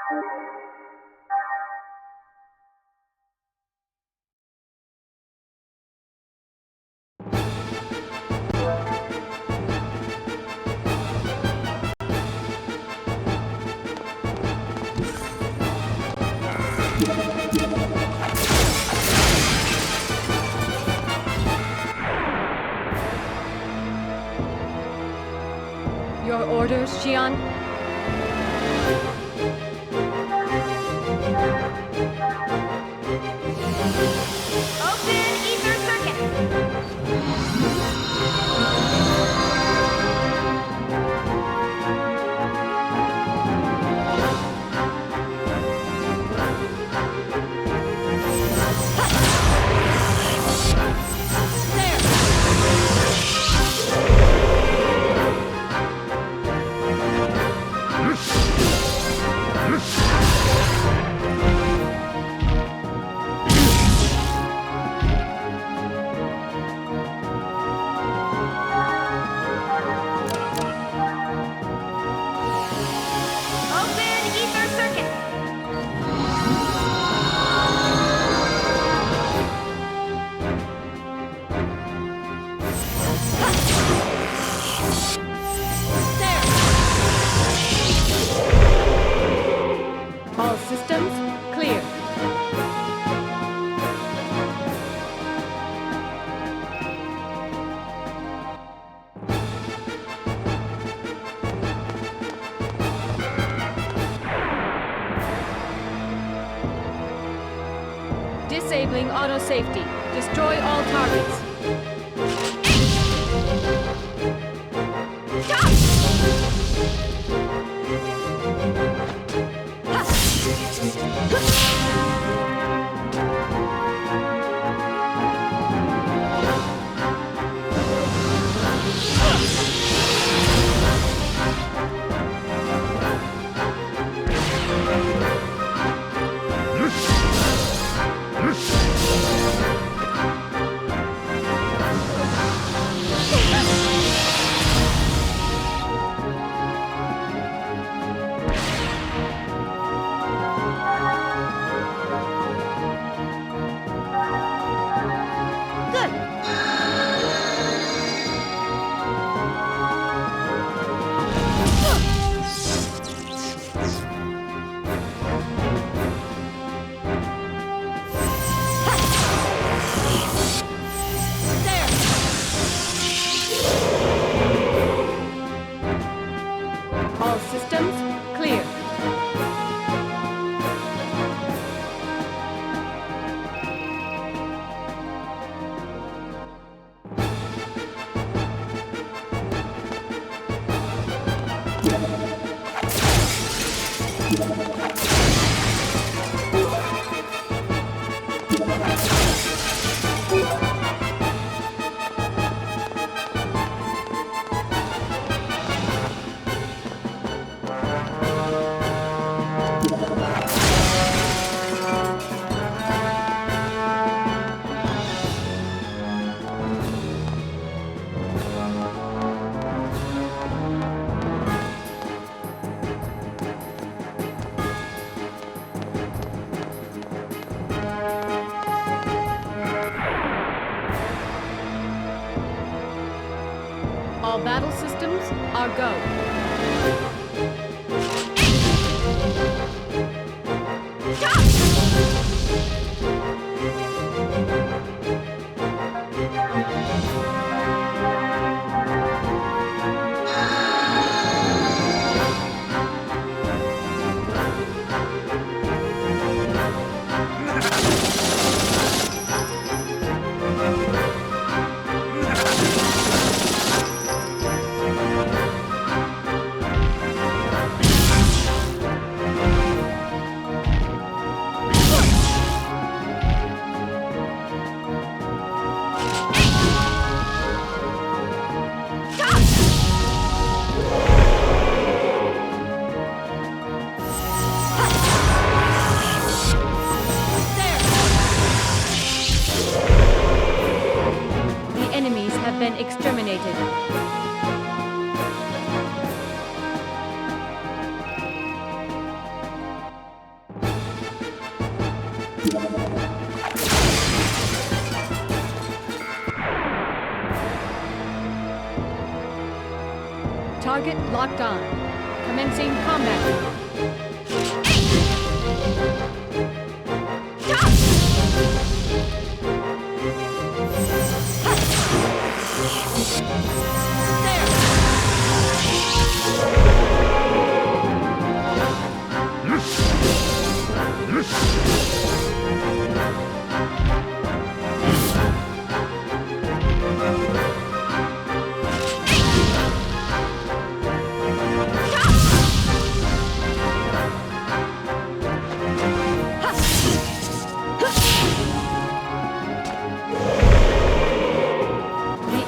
Your orders, Xian? Open ether circuit. Open ether circuit. All systems clear. Disabling auto safety. Destroy all targets. All systems clear. All battle systems are go. Target locked on. Commencing combat.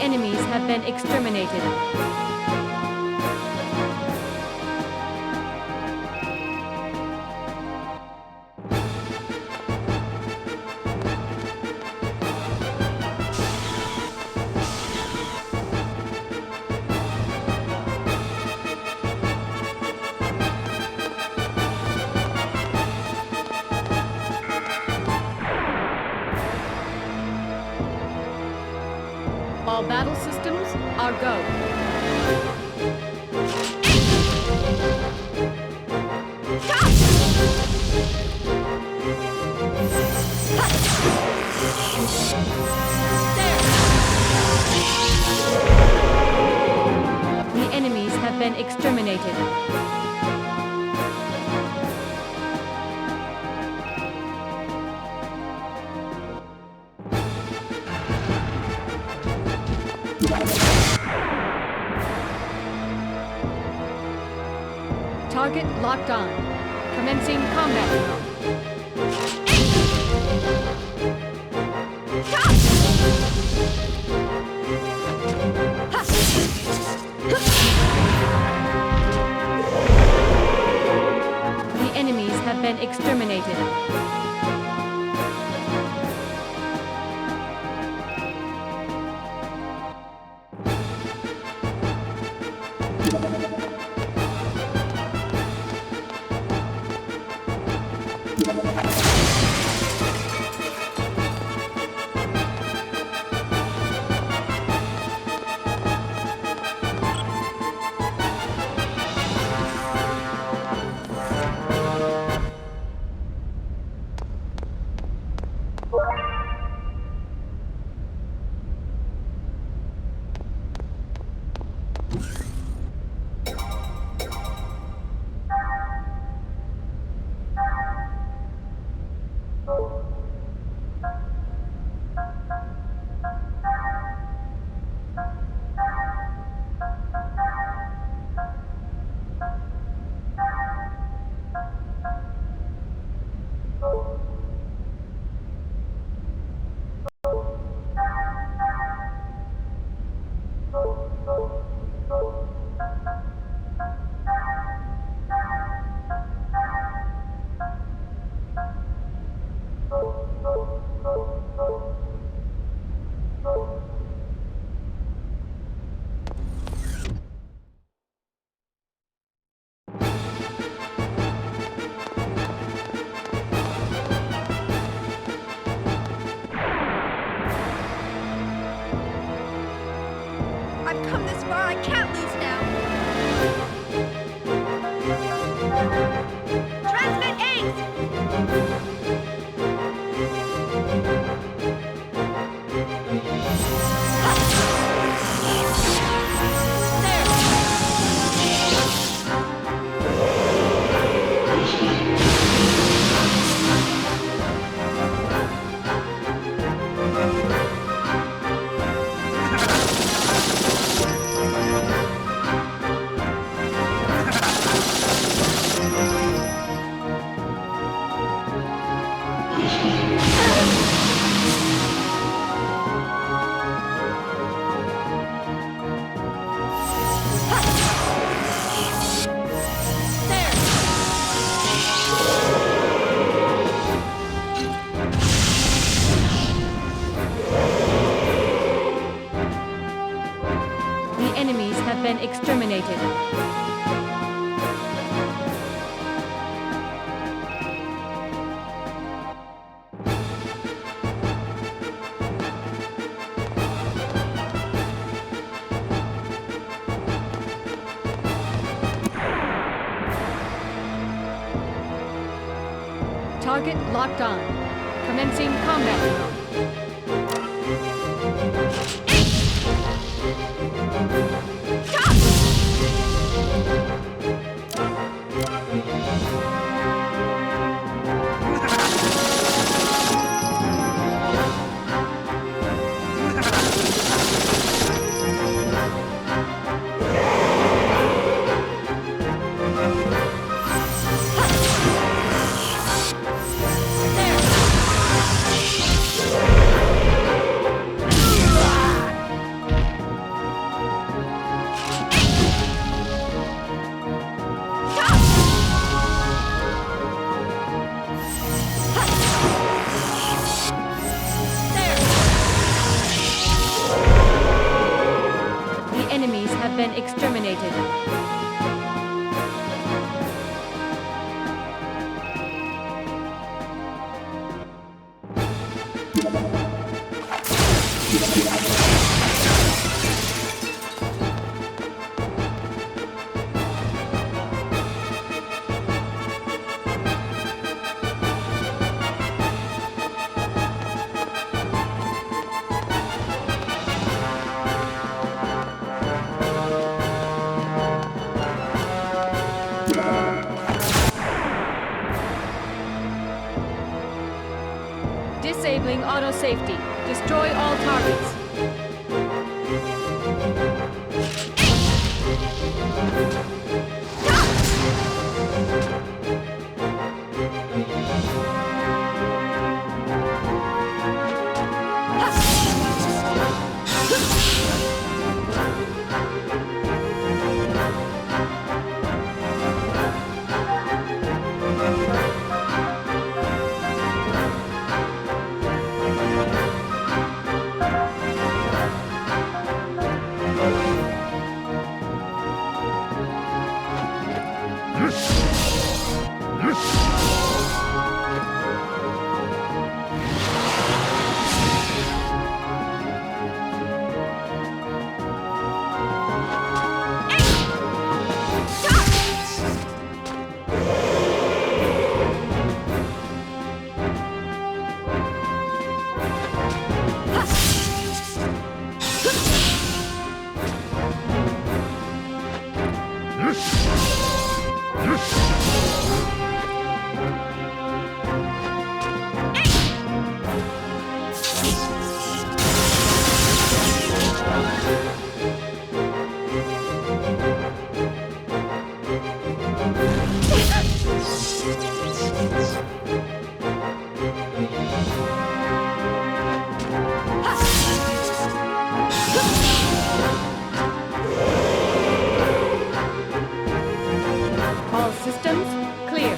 Enemies have been exterminated. All battle systems are go. The enemies have been exterminated. Target locked on. Commencing combat. The enemies have been exterminated. Target locked on. Commencing combat mode. Enemies have been exterminated. Disabling auto safety. Destroy all targets. All systems clear.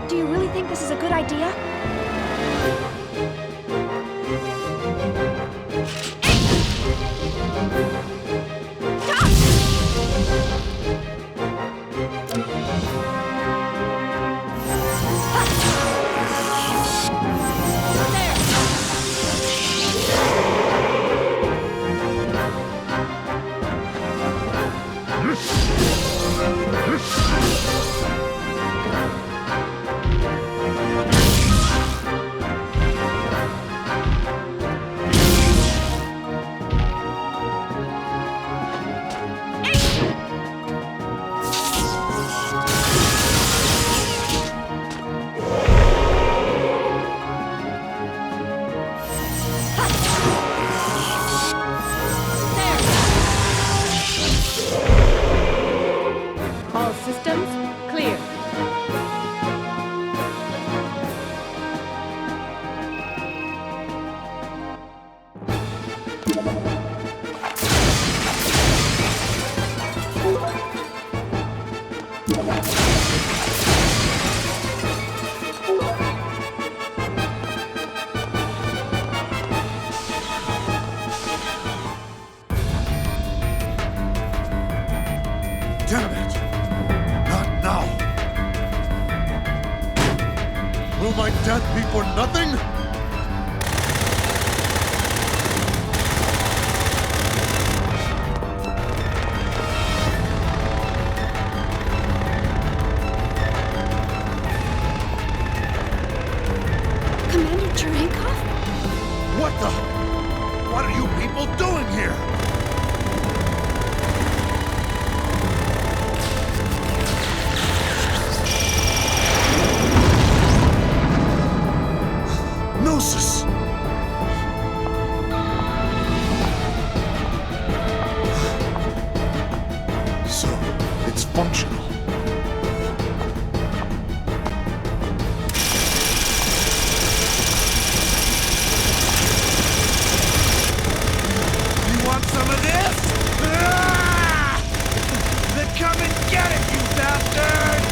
Do you really think this is a good idea? All systems clear. Will my death be for nothing? Commander Cherenkov? What the? What are you people doing here? Gnosis! So, it's functional. You want some of this? Ah! Then come and get it, you bastards!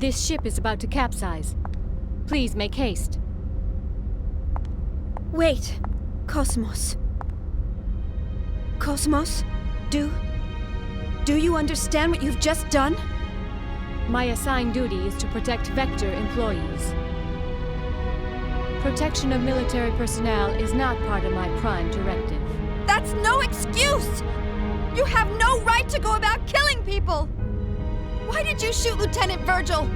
This ship is about to capsize. Please make haste. Wait. Cosmos. Cosmos? Do you understand what you've just done? My assigned duty is to protect Vector employees. Protection of military personnel is not part of my prime directive. That's no excuse! You have no right to go about killing people! Why did you shoot Lieutenant Virgil?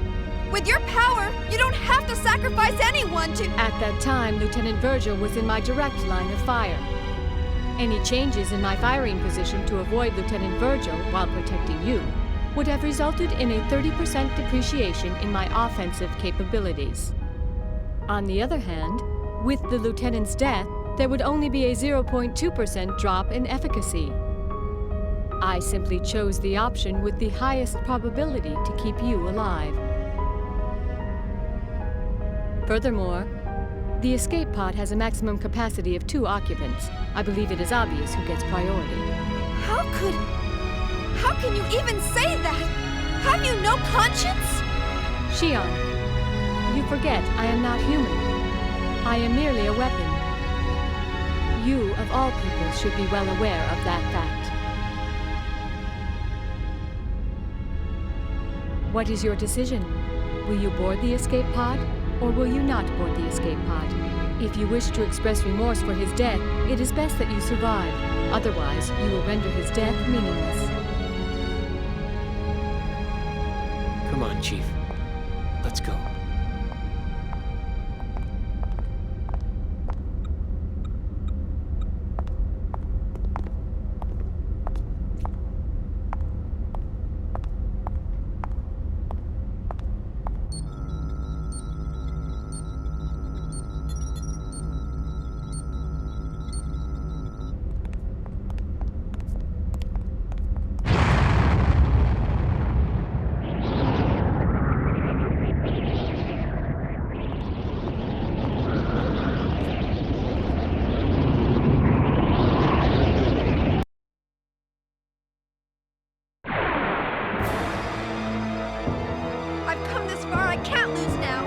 With your power, you don't have to sacrifice anyone to— At that time, Lieutenant Virgil was in my direct line of fire. Any changes in my firing position to avoid Lieutenant Virgil while protecting you would have resulted in a 30% depreciation in my offensive capabilities. On the other hand, with the Lieutenant's death, there would only be a 0.2% drop in efficacy. I simply chose the option with the highest probability to keep you alive. Furthermore, the escape pod has a maximum capacity of 2 occupants. I believe it is obvious who gets priority. How can you even say that? Have you no conscience? Shion, you forget I am not human. I am merely a weapon. You, of all people, should be well aware of that fact. What is your decision? Will you board the escape pod, or will you not board the escape pod? If you wish to express remorse for his death, it is best that you survive. Otherwise, you will render his death meaningless. Come on, Chief. Let's go. I've come this far, I can't lose now.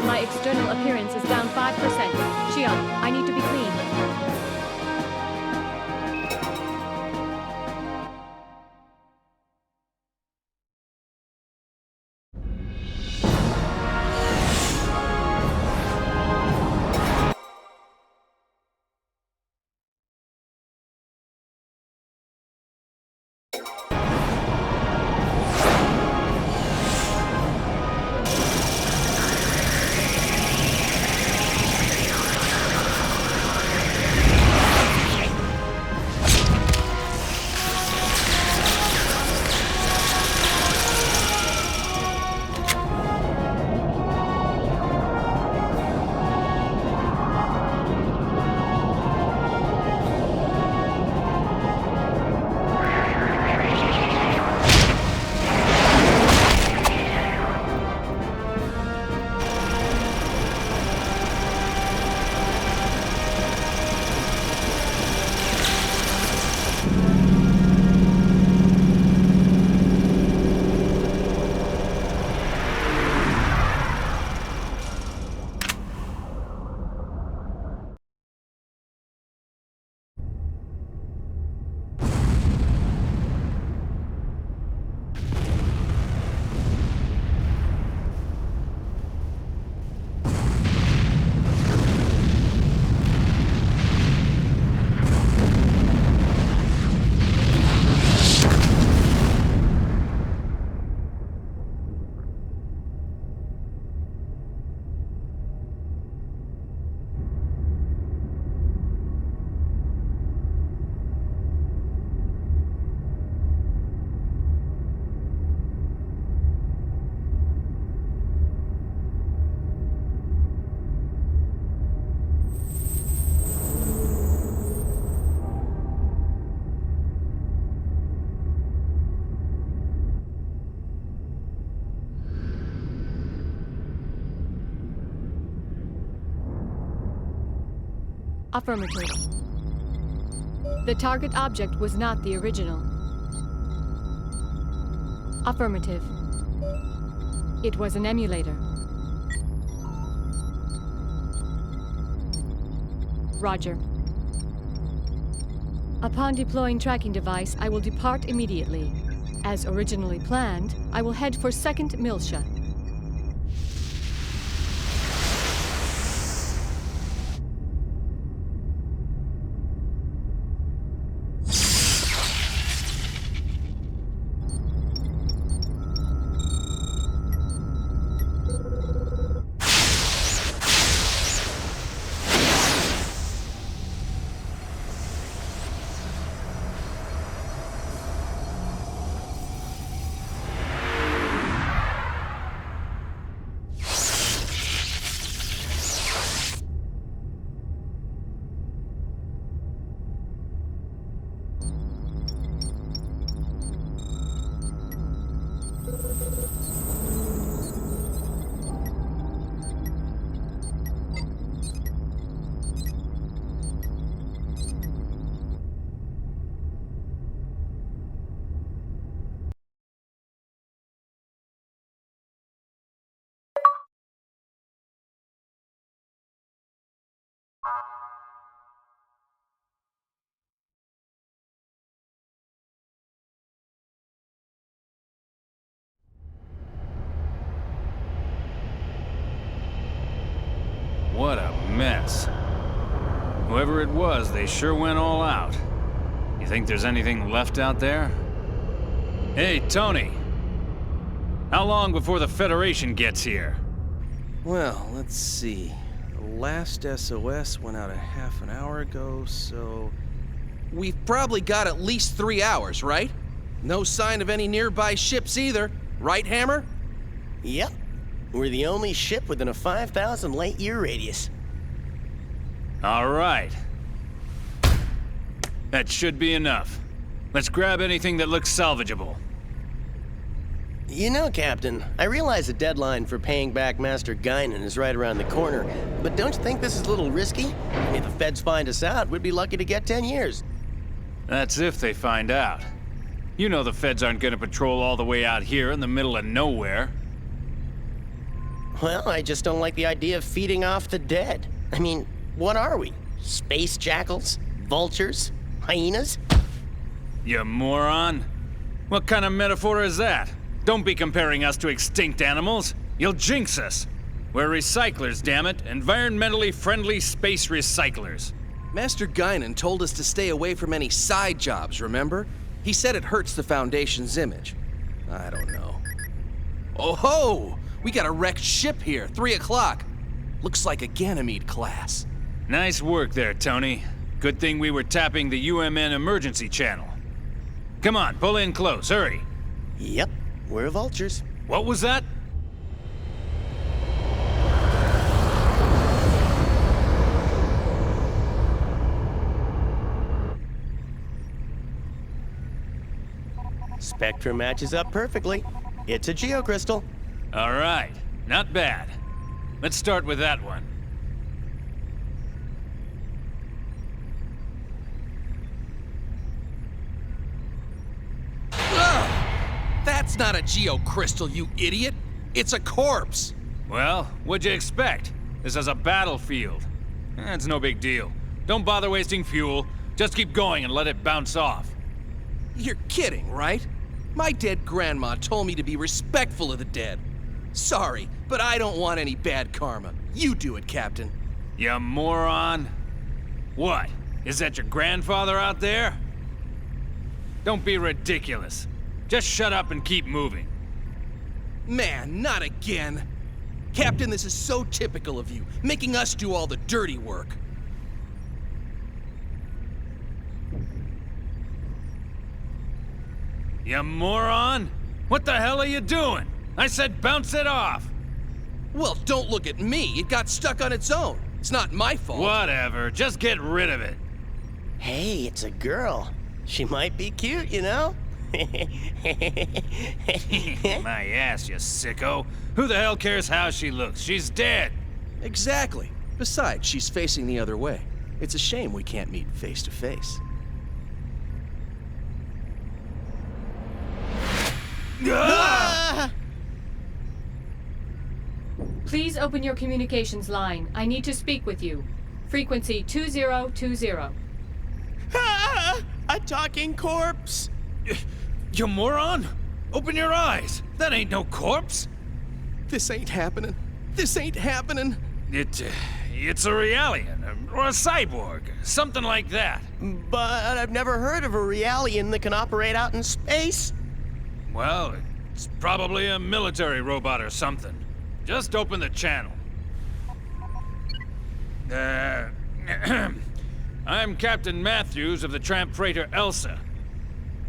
My external appearance is down 5%. Xion, I need to be clean. Affirmative. The target object was not the original. Affirmative. It was an emulator. Roger. Upon deploying tracking device, I will depart immediately. As originally planned, I will head for 2nd Miltia. What a mess. Whoever it was, they sure went all out. You think there's anything left out there? Hey, Tony. How long before the Federation gets here? Well, let's see. The last SOS went out a half an hour ago, so... We've probably got at least 3 hours, right? No sign of any nearby ships either, right, Hammer? Yep. We're the only ship within a 5,000 light-year radius. All right. That should be enough. Let's grab anything that looks salvageable. You know, Captain, I realize the deadline for paying back Master Guinan is right around the corner, but don't you think this is a little risky? If the feds find us out, we'd be lucky to get 10 years. That's if they find out. You know the feds aren't gonna patrol all the way out here in the middle of nowhere. Well, I just don't like the idea of feeding off the dead. I mean, what are we? Space jackals? Vultures? Hyenas? You moron. What kind of metaphor is that? Don't be comparing us to extinct animals. You'll jinx us. We're recyclers, damn it. Environmentally friendly space recyclers. Master Guinan told us to stay away from any side jobs, remember? He said it hurts the Foundation's image. I don't know. Oh ho! We got a wrecked ship here, 3 o'clock. Looks like a Ganymede class. Nice work there, Tony. Good thing we were tapping the UMN emergency channel. Come on, pull in close, hurry. Yep, we're vultures. What was that? Spectrum matches up perfectly. It's a geocrystal. All right, not bad. Let's start with that one. That's not a geocrystal, you idiot! It's a corpse! Well, what'd you expect? This is a battlefield. It's no big deal. Don't bother wasting fuel. Just keep going and let it bounce off. You're kidding, right? My dead grandma told me to be respectful of the dead. Sorry, but I don't want any bad karma. You do it, Captain. You moron. What? Is that your grandfather out there? Don't be ridiculous. Just shut up and keep moving. Man, not again. Captain, this is so typical of you, making us do all the dirty work. You moron! What the hell are you doing? I said bounce it off! Well, don't look at me. It got stuck on its own. It's not my fault. Whatever, just get rid of it. Hey, it's a girl. She might be cute, you know? My ass, you sicko. Who the hell cares how she looks? She's dead. Exactly. Besides, she's facing the other way. It's a shame we can't meet face to face. Please open your communications line. I need to speak with you. Frequency 2020. A talking corpse! You moron! Open your eyes! That ain't no corpse! This ain't happening. This ain't happening. It's a Realian, or a cyborg, something like that. But I've never heard of a Realian that can operate out in space. Well, it's probably a military robot or something. Just open the channel. I'm Captain Matthews of the tramp freighter Elsa.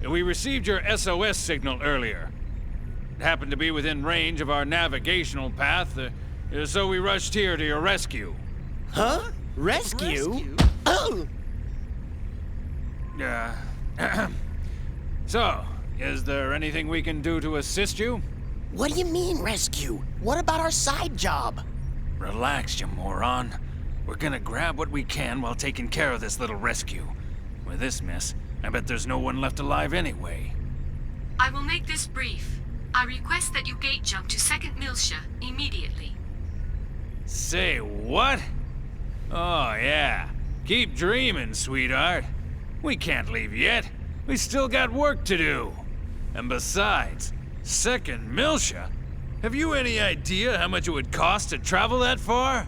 We received your SOS signal earlier. It happened to be within range of our navigational path, so we rushed here to your rescue. Huh? Rescue? Oh! So, is there anything we can do to assist you? What do you mean, rescue? What about our side job? Relax, you moron. We're gonna grab what we can while taking care of this little rescue. With this mess, I bet there's no one left alive anyway. I will make this brief. I request that you gate jump to 2nd Miltia immediately. Say what? Oh, yeah. Keep dreaming, sweetheart. We can't leave yet. We still got work to do. And besides, 2nd Miltia? Have you any idea how much it would cost to travel that far?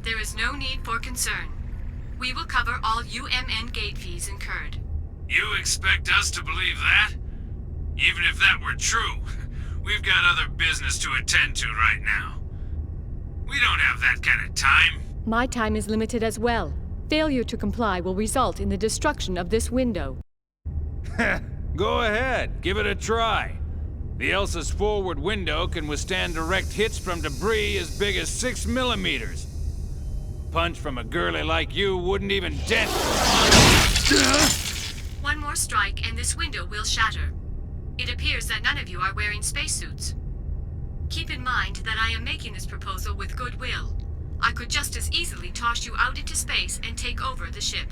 There is no need for concern. We will cover all UMN gate fees incurred. You expect us to believe that? Even if that were true, we've got other business to attend to right now. We don't have that kind of time. My time is limited as well. Failure to comply will result in the destruction of this window. Go ahead, give it a try. The Elsa's forward window can withstand direct hits from debris as big as 6 millimeters. Punch from a girlie like you wouldn't even dent. One more strike and this window will shatter. It appears that none of you are wearing spacesuits. Keep in mind that I am making this proposal with goodwill. I could just as easily toss you out into space and take over the ship.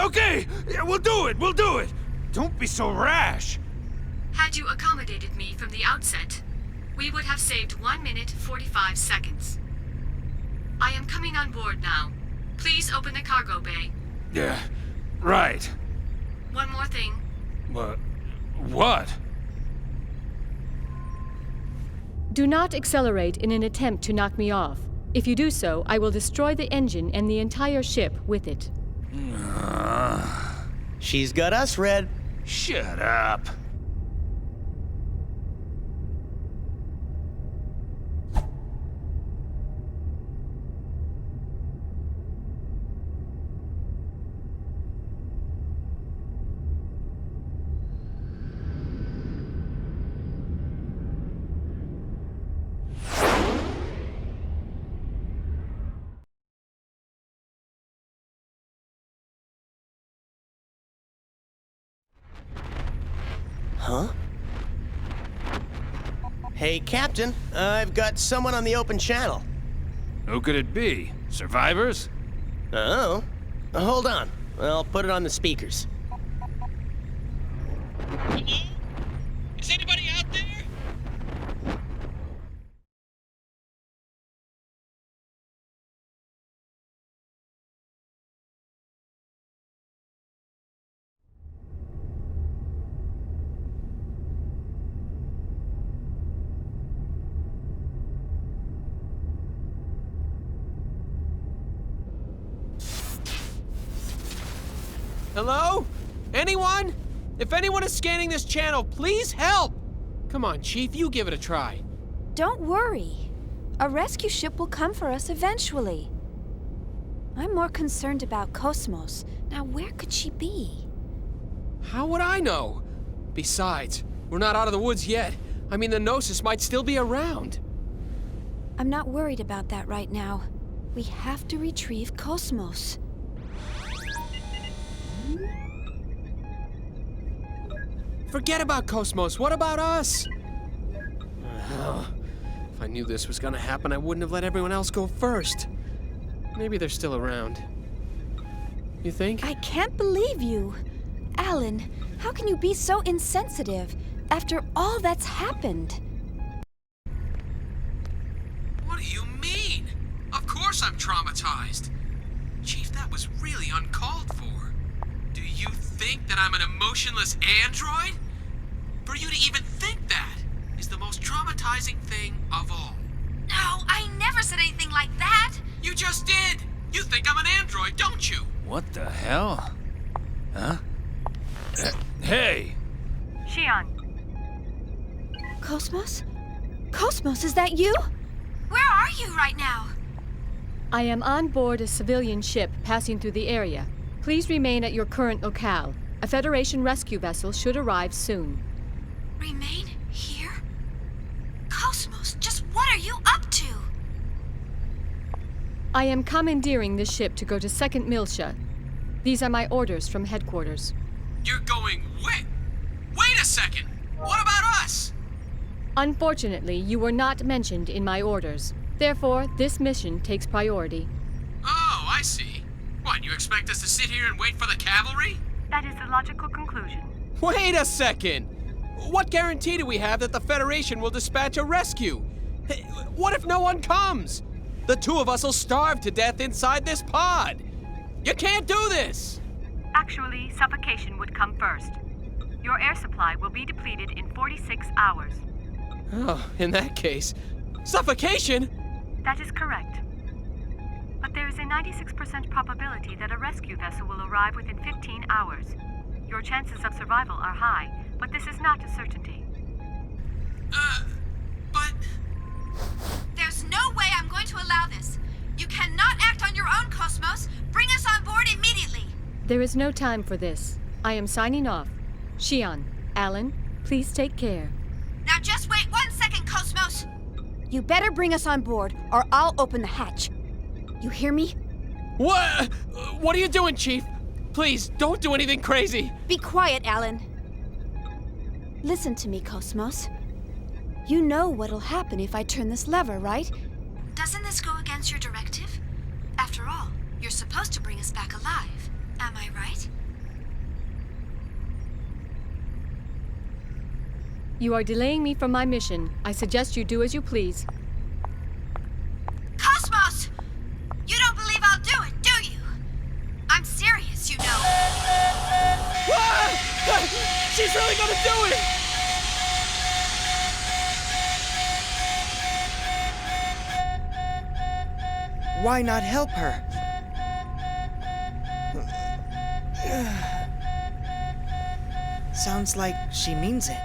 Okay. Yeah, we'll do it. Don't be so rash. Had you accommodated me from the outset, we would have saved 1 minute 45 seconds. I am coming on board now. Please open the cargo bay. Yeah, right. One more thing. What? Do not accelerate in an attempt to knock me off. If you do so, I will destroy the engine and the entire ship with it. She's got us, Red. Shut up. Huh? Hey, Captain, I've got someone on the open channel. Who could it be? Survivors? Oh. Hold on. I'll put it on the speakers. Hello? Is anybody out there? Hello? Anyone? If anyone is scanning this channel, please help! Come on, Chief, you give it a try. Don't worry. A rescue ship will come for us eventually. I'm more concerned about Cosmos. Now, where could she be? How would I know? Besides, we're not out of the woods yet. I mean, the Gnosis might still be around. I'm not worried about that right now. We have to retrieve Cosmos. Forget about Cosmos. What about us? If I knew this was gonna happen, I wouldn't have let everyone else go first. Maybe they're still around. You think? I can't believe you. Alan, how can you be so insensitive after all that's happened? What do you mean? Of course I'm traumatized. Chief, that was really uncalled for. Do you think that I'm an emotionless android? For you to even think that is the most traumatizing thing of all. No, I never said anything like that. You just did! You think I'm an android, don't you? What the hell? Huh? Hey! Xian, Cosmos? Cosmos, is that you? Where are you right now? I am on board a civilian ship passing through the area. Please remain at your current locale. A Federation rescue vessel should arrive soon. Remain here? Cosmos, just what are you up to? I am commandeering this ship to go to 2nd Miltia. These are my orders from headquarters. You're going wait! Wait a second! What about us? Unfortunately, you were not mentioned in my orders. Therefore, this mission takes priority. Oh, I see. What, you expect us to sit here and wait for the cavalry? That is the logical conclusion. Wait a second! What guarantee do we have that the Federation will dispatch a rescue? Hey, what if no one comes? The two of us will starve to death inside this pod. You can't do this! Actually, suffocation would come first. Your air supply will be depleted in 46 hours. Oh, in that case, suffocation? That is correct. But there is a 96% probability that a rescue vessel will arrive within 15 hours. Your chances of survival are high, but this is not a certainty. But... There's no way I'm going to allow this. You cannot act on your own, Cosmos. Bring us on board immediately. There is no time for this. I am signing off. Xian, Alan, please take care. Now just wait 1 second, Cosmos. You better bring us on board, or I'll open the hatch. You hear me? What? What are you doing, Chief? Please, don't do anything crazy. Be quiet, Alan. Listen to me, Cosmos. You know what'll happen if I turn this lever, right? Doesn't this go against your directive? After all, you're supposed to bring us back alive. Am I right? You are delaying me from my mission. I suggest you do as you please. Cosmos! You don't believe I'll do it, do you? I'm serious, you know. Ah! She's really gonna do it! Why not help her? Sounds like she means it.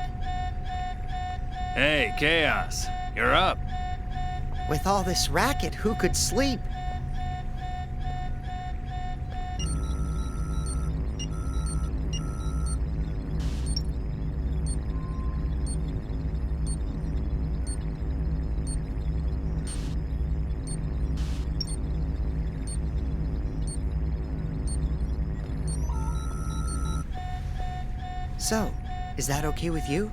Hey, Chaos. You're up. With all this racket, who could sleep? So, is that okay with you?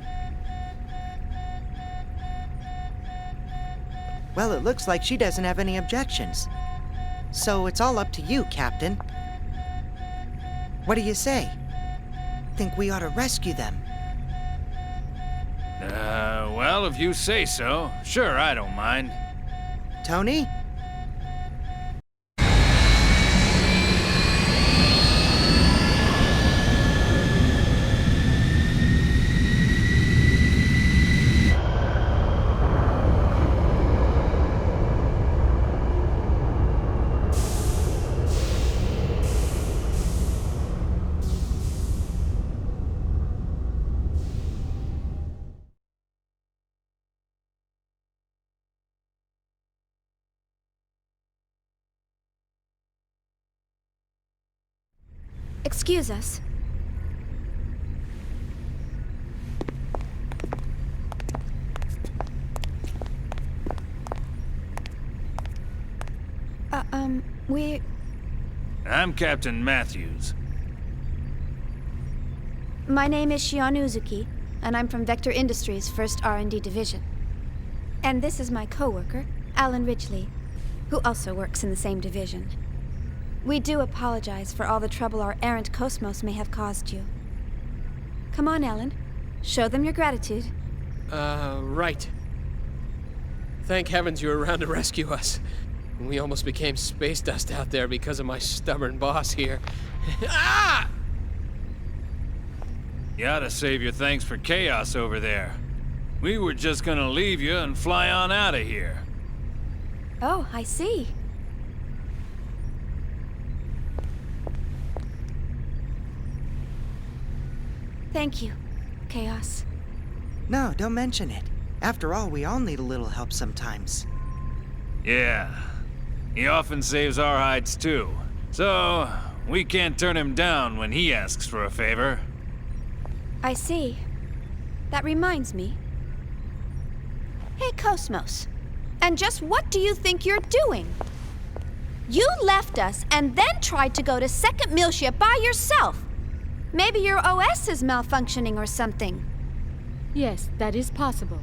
Well, it looks like she doesn't have any objections. So it's all up to you, Captain. What do you say? Think we ought to rescue them? Well, if you say so. Sure, I don't mind. Tony? Excuse us. I'm Captain Matthews. My name is Shion Uzuki, and I'm from Vector Industries' 1st R&D Division. And this is my coworker, Alan Ridgely, who also works in the same division. We do apologize for all the trouble our errant Cosmos may have caused you. Come on, Alan. Show them your gratitude. Right. Thank heavens you were around to rescue us. We almost became space dust out there because of my stubborn boss here. Ah! You ought to save your thanks for Chaos over there. We were just gonna leave you and fly on out of here. Oh, I see. Thank you, Chaos. No, don't mention it. After all, we all need a little help sometimes. Yeah. He often saves our hides too. So, we can't turn him down when he asks for a favor. I see. That reminds me. Hey, Cosmos. And just what do you think you're doing? You left us and then tried to go to Second Milship by yourself. Maybe your OS is malfunctioning or something. Yes, that is possible.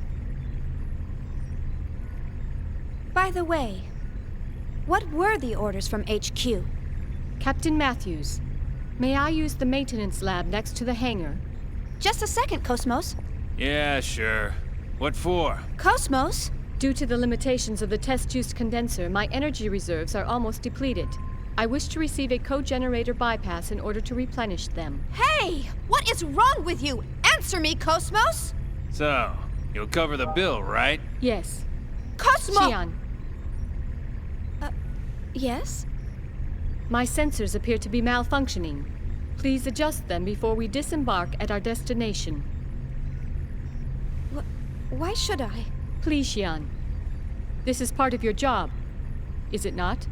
By the way, what were the orders from HQ? Captain Matthews, may I use the maintenance lab next to the hangar? Just a second, Cosmos. Yeah, sure. What for? Cosmos? Due to the limitations of the test-juice condenser, my energy reserves are almost depleted. I wish to receive a co-generator bypass in order to replenish them. Hey! What is wrong with you? Answer me, Cosmos! So, you'll cover the bill, right? Yes. Cosmo! Xian, Yes? my sensors appear to be malfunctioning. Please adjust them before we disembark at our destination. Why should I? Please, Xian. This is part of your job, is it not?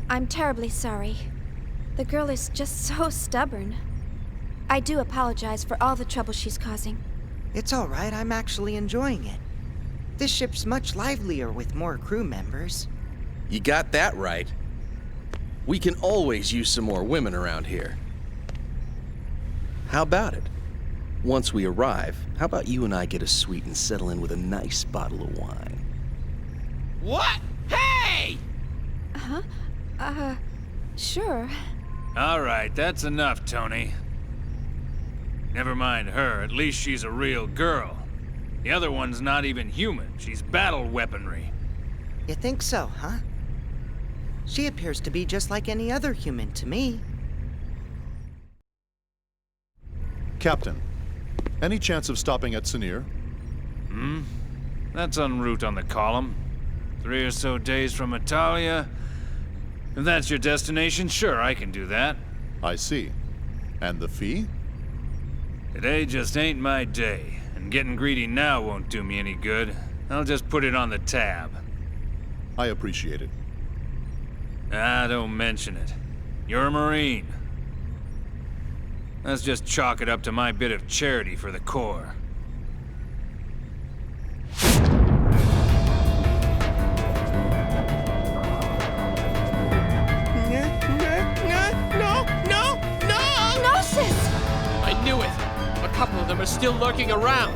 I'm terribly sorry. The girl is just so stubborn. I do apologize for all the trouble she's causing. It's all right, I'm actually enjoying it. This ship's much livelier with more crew members. You got that right. We can always use some more women around here. How about it? Once we arrive, how about you and I get a suite and settle in with a nice bottle of wine? What? Hey! Sure. All right, that's enough, Tony. Never mind her, at least she's a real girl. The other one's not even human, she's battle weaponry. You think so, huh? She appears to be just like any other human to me. Captain, any chance of stopping at Sinir? That's en route on the column. 3 or so days from Italia. If that's your destination, sure, I can do that. I see. And the fee? Today just ain't my day, and getting greedy now won't do me any good. I'll just put it on the tab. I appreciate it. Ah, don't mention it. You're a Marine. Let's just chalk it up to my bit of charity for the Corps. No! Gnosis! I knew it! A couple of them are still lurking around.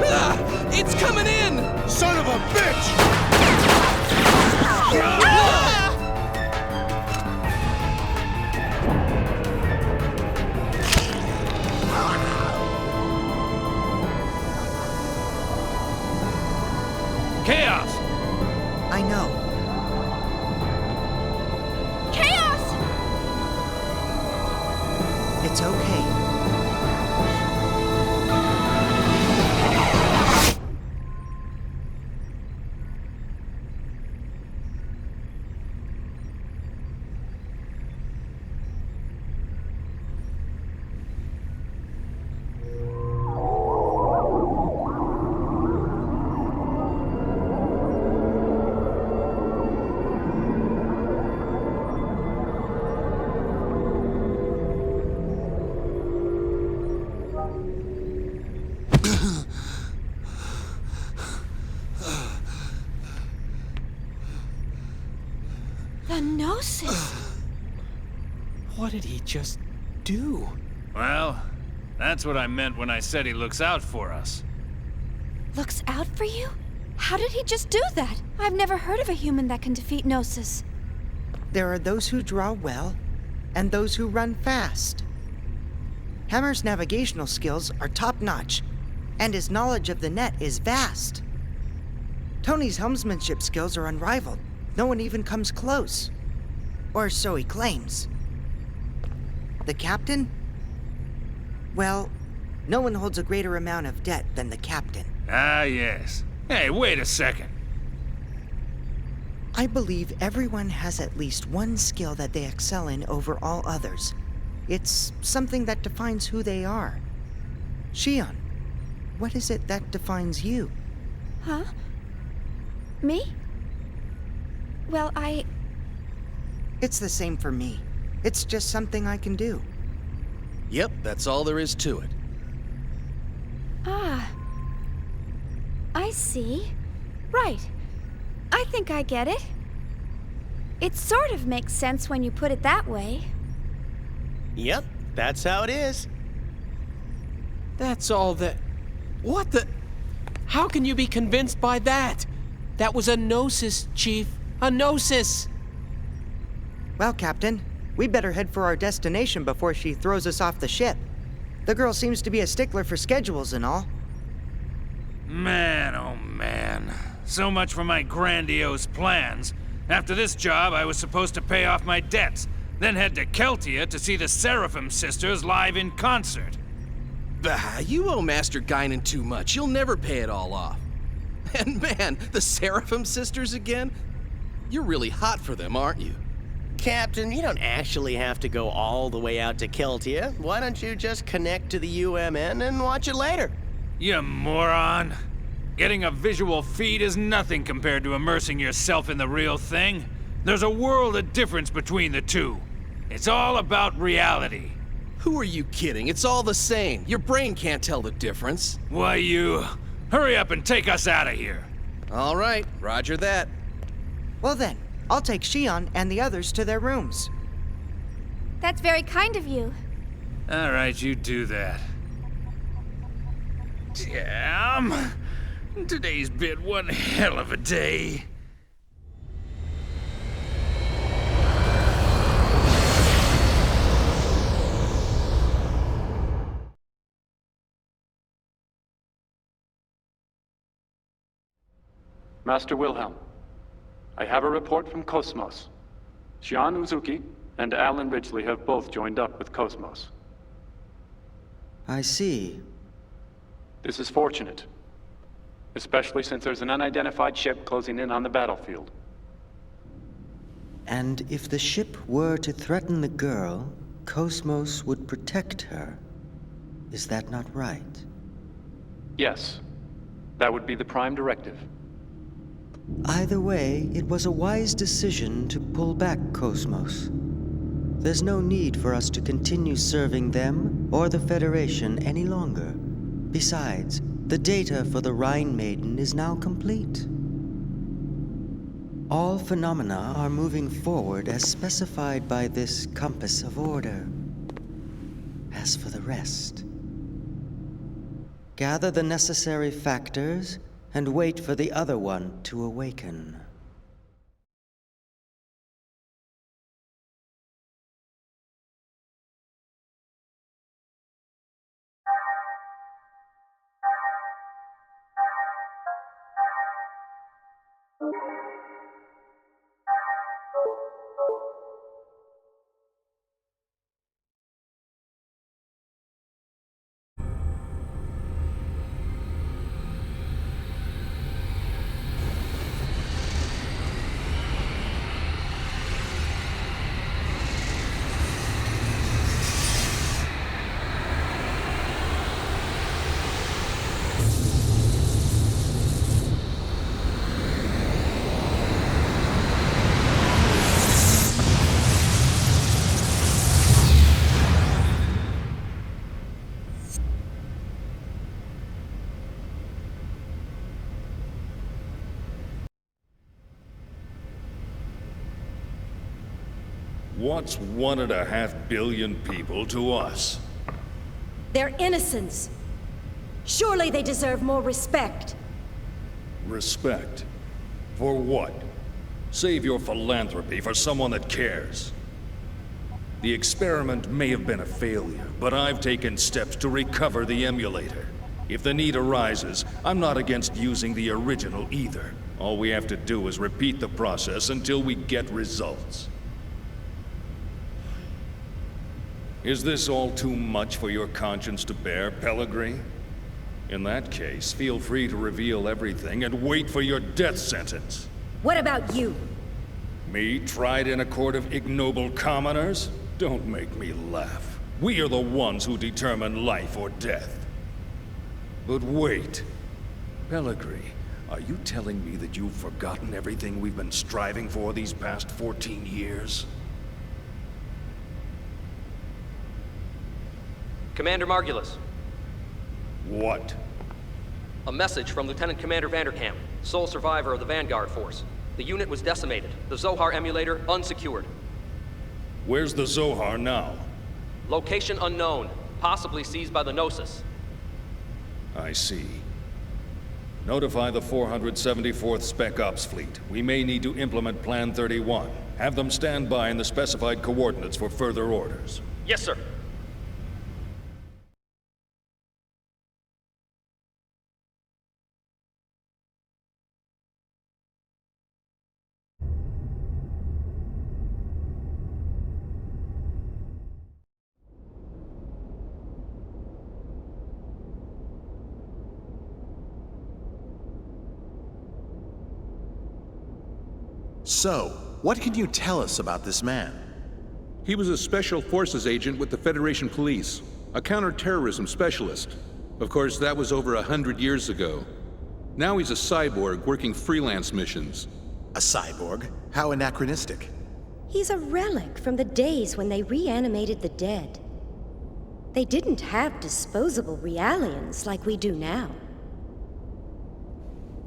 Ah! It's coming in! Son of a bitch! Chaos! I know. Chaos! It's okay. Gnosis. What did he just do? Well, that's what I meant when I said he looks out for us. Looks out for you? How did he just do that? I've never heard of a human that can defeat Gnosis. There are those who draw well, and those who run fast. Hammer's navigational skills are top-notch, and his knowledge of the net is vast. Tony's helmsmanship skills are unrivaled. No one even comes close. Or so he claims. The captain? Well, no one holds a greater amount of debt than the captain. Ah, yes. Hey, wait a second. I believe everyone has at least one skill that they excel in over all others. It's something that defines who they are. Shion, what is it that defines you? Huh? Me? Well, It's the same for me. It's just something I can do. Yep, that's all there is to it. I see. Right. I think I get it. It sort of makes sense when you put it that way. Yep, that's how it is. That's all that... What the... How can you be convinced by that? That was a gnosis, Chief. A gnosis! Well, Captain, we better head for our destination before she throws us off the ship. The girl seems to be a stickler for schedules and all. Man, oh man. So much for my grandiose plans. After this job, I was supposed to pay off my debts, then head to Keltia to see the Seraphim sisters live in concert. Bah, you owe Master Guinan too much. You'll never pay it all off. And man, the Seraphim sisters again? You're really hot for them, aren't you? Captain, you don't actually have to go all the way out to Keltia. Why don't you just connect to the UMN and watch it later? You moron. Getting a visual feed is nothing compared to immersing yourself in the real thing. There's a world of difference between the two. It's all about reality. Who are you kidding? It's all the same. Your brain can't tell the difference. Why, you... Hurry up and take us out of here. All right, roger that. Well then, I'll take Shion and the others to their rooms. That's very kind of you. All right, you do that. Damn. Today's been one hell of a day. Master Wilhelm, I have a report from Cosmos. Shion Uzuki and Alan Ridgely have both joined up with Cosmos. I see. This is fortunate, especially since there's an unidentified ship closing in on the battlefield. And if the ship were to threaten the girl, Cosmos would protect her. Is that not right? Yes, that would be the prime directive. Either way, it was a wise decision to pull back Cosmos. There's no need for us to continue serving them or the Federation any longer. Besides, the data for the Rhine Maiden is now complete. All phenomena are moving forward as specified by this compass of order. As for the rest, gather the necessary factors and wait for the other one to awaken. What's 1.5 billion people to us? They're innocents. Surely they deserve more respect. Respect? For what? Save your philanthropy for someone that cares. The experiment may have been a failure, but I've taken steps to recover the emulator. If the need arises, I'm not against using the original either. All we have to do is repeat the process until we get results. Is this all too much for your conscience to bear, Pellegrini? In that case, feel free to reveal everything and wait for your death sentence. What about you? Me, tried in a court of ignoble commoners? Don't make me laugh. We are the ones who determine life or death. But wait. Pellegrini, are you telling me that you've forgotten everything we've been striving for these past 14 years? Commander Margulis. What? A message from Lieutenant Commander Vanderkamp, sole survivor of the Vanguard Force. The unit was decimated. The Zohar emulator unsecured. Where's the Zohar now? Location unknown, possibly seized by the Gnosis. I see. Notify the 474th Spec Ops Fleet. We may need to implement Plan 31. Have them stand by in the specified coordinates for further orders. Yes, sir. So, what can you tell us about this man? He was a Special Forces agent with the Federation Police, a counter-terrorism specialist. Of course, that was over 100 years ago. Now he's a cyborg working freelance missions. A cyborg? How anachronistic. He's a relic from the days when they reanimated the dead. They didn't have disposable realians like we do now.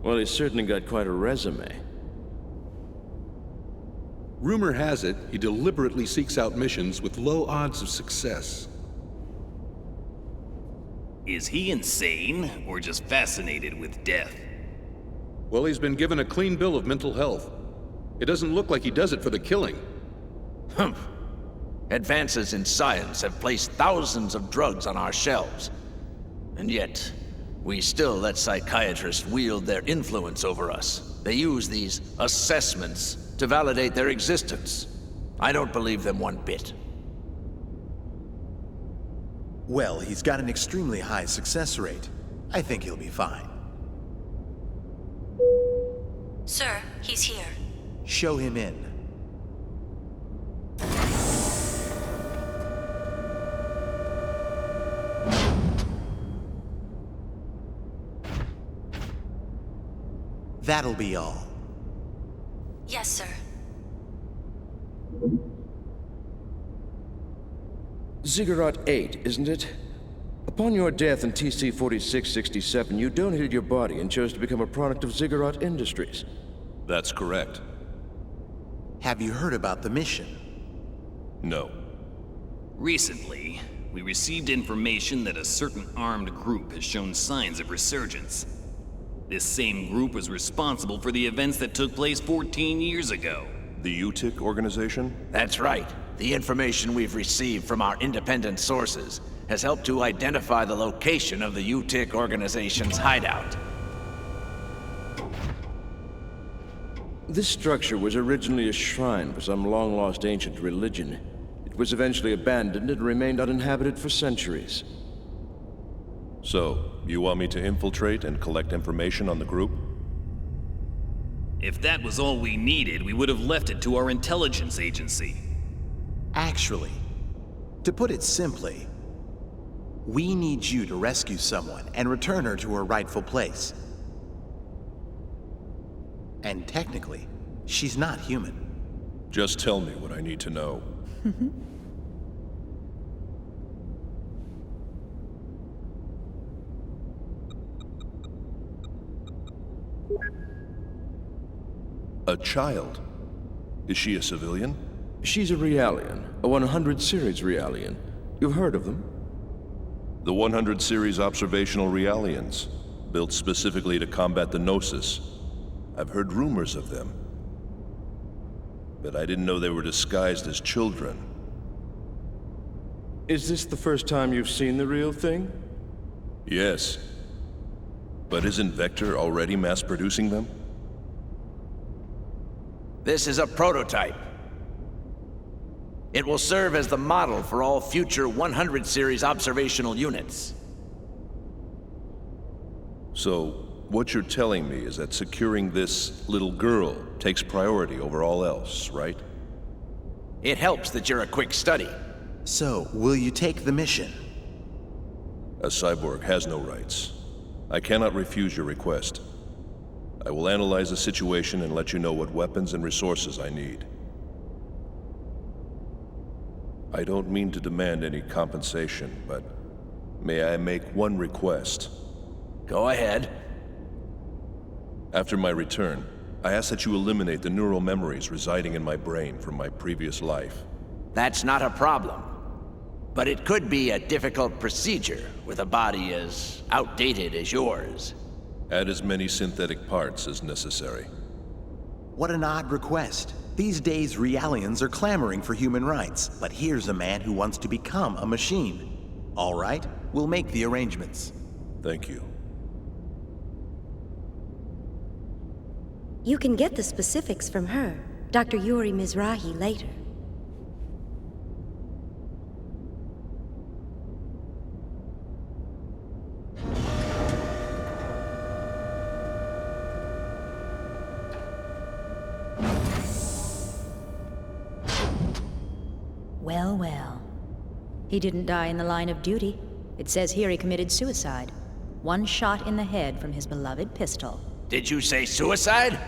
Well, he's certainly got quite a resume. Rumor has it, he deliberately seeks out missions with low odds of success. Is he insane, or just fascinated with death? Well, he's been given a clean bill of mental health. It doesn't look like he does it for the killing. Humph. Advances in science have placed thousands of drugs on our shelves. And yet, we still let psychiatrists wield their influence over us. They use these assessments to validate their existence. I don't believe them one bit. Well, he's got an extremely high success rate. I think he'll be fine. Sir, he's here. Show him in. That'll be all. Yes, sir. Ziggurat 8, isn't it? Upon your death in TC-4667, you donated your body and chose to become a product of Ziggurat Industries. That's correct. Have you heard about the mission? No. Recently, we received information that a certain armed group has shown signs of resurgence. This same group was responsible for the events that took place 14 years ago. The UTIC organization? That's right. The information we've received from our independent sources has helped to identify the location of the UTIC organization's hideout. This structure was originally a shrine for some long-lost ancient religion. It was eventually abandoned and remained uninhabited for centuries. So, you want me to infiltrate and collect information on the group? If that was all we needed, we would have left it to our intelligence agency. Actually, to put it simply, we need you to rescue someone and return her to her rightful place. And technically, she's not human. Just tell me what I need to know. A child? Is she a civilian? She's a Realian, a 100 series Realian. You've heard of them? The 100 series observational Realians, built specifically to combat the Gnosis. I've heard rumors of them, but I didn't know they were disguised as children. Is this the first time you've seen the real thing? Yes. But isn't Vector already mass-producing them? This is a prototype. It will serve as the model for all future 100 series observational units. So, what you're telling me is that securing this little girl takes priority over all else, right? It helps that you're a quick study. So, will you take the mission? A cyborg has no rights. I cannot refuse your request. I will analyze the situation and let you know what weapons and resources I need. I don't mean to demand any compensation, but may I make one request? Go ahead. After my return, I ask that you eliminate the neural memories residing in my brain from my previous life. That's not a problem. But it could be a difficult procedure with a body as outdated as yours. Add as many synthetic parts as necessary. What an odd request. These days, Realians are clamoring for human rights, but here's a man who wants to become a machine. All right, we'll make the arrangements. Thank you. You can get the specifics from her, Dr. Yuri Mizrahi, later. Well, well. He didn't die in the line of duty. It says here he committed suicide. One shot in the head from his beloved pistol. Did you say suicide?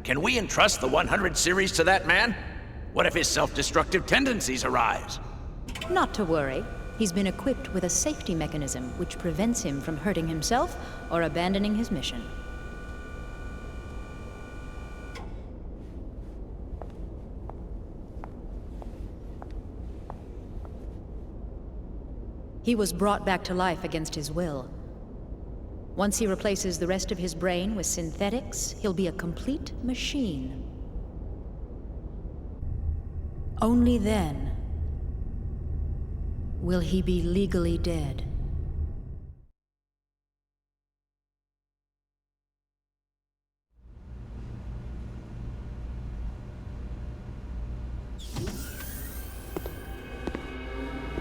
Can we entrust the 100 series to that man? What if his self-destructive tendencies arise? Not to worry. He's been equipped with a safety mechanism which prevents him from hurting himself or abandoning his mission. He was brought back to life against his will. Once he replaces the rest of his brain with synthetics, he'll be a complete machine. Only then will he be legally dead.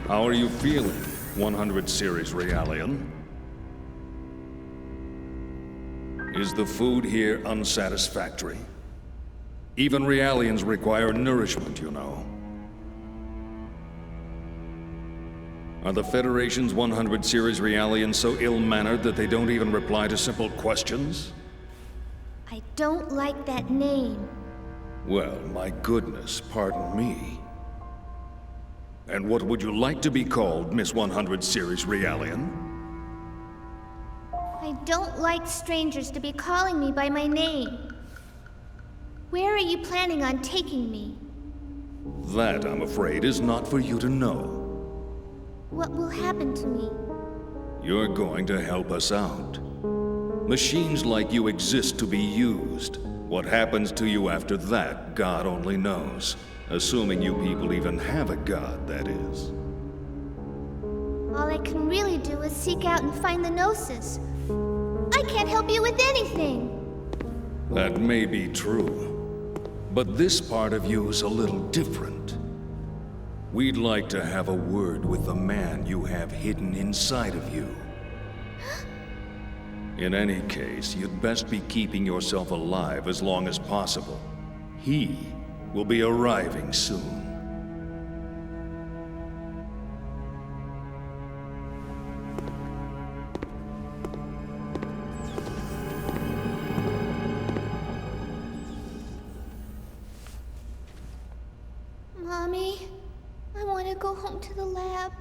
How are you feeling, 100 series Realian? Is the food here unsatisfactory? Even Realians require nourishment, you know. Are the Federation's 100 series Realians so ill-mannered that they don't even reply to simple questions? I don't like that name. Well, my goodness, pardon me. And what would you like to be called, Miss 100 series Realian? I don't like strangers to be calling me by my name. Where are you planning on taking me? That, I'm afraid, is not for you to know. What will happen to me? You're going to help us out. Machines like you exist to be used. What happens to you after that, God only knows. Assuming you people even have a god, that is. All I can really do is seek out and find the Gnosis. I can't help you with anything. That may be true. But this part of you is a little different. We'd like to have a word with the man you have hidden inside of you. In any case, you'd best be keeping yourself alive as long as possible. He will be arriving soon. Mommy, I want to go home to the lab.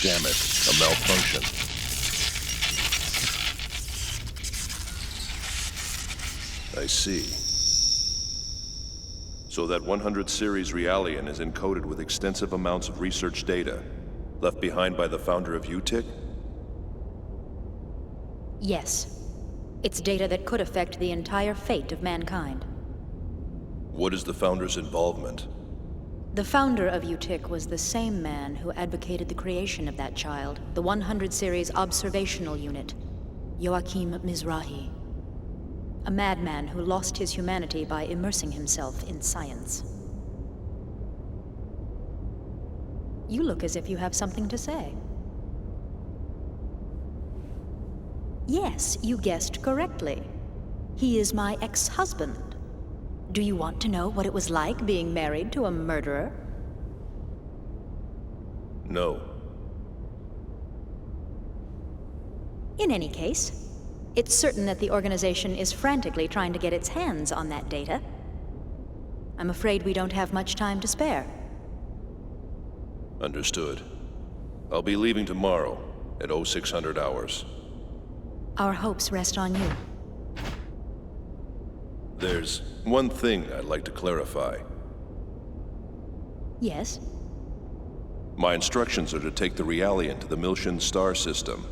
Damn it, a malfunction. I see. So that 100 series Realian is encoded with extensive amounts of research data, left behind by the founder of UTIC? Yes. It's data that could affect the entire fate of mankind. What is the founder's involvement? The founder of UTIC was the same man who advocated the creation of that child, the 100 series observational unit, Joachim Mizrahi. A madman who lost his humanity by immersing himself in science. You look as if you have something to say. Yes, you guessed correctly. He is my ex-husband. Do you want to know what it was like being married to a murderer? No. In any case, it's certain that the organization is frantically trying to get its hands on that data. I'm afraid we don't have much time to spare. Understood. I'll be leaving tomorrow at 0600 hours. Our hopes rest on you. There's one thing I'd like to clarify. Yes? My instructions are to take the Realian to the Miltian star system.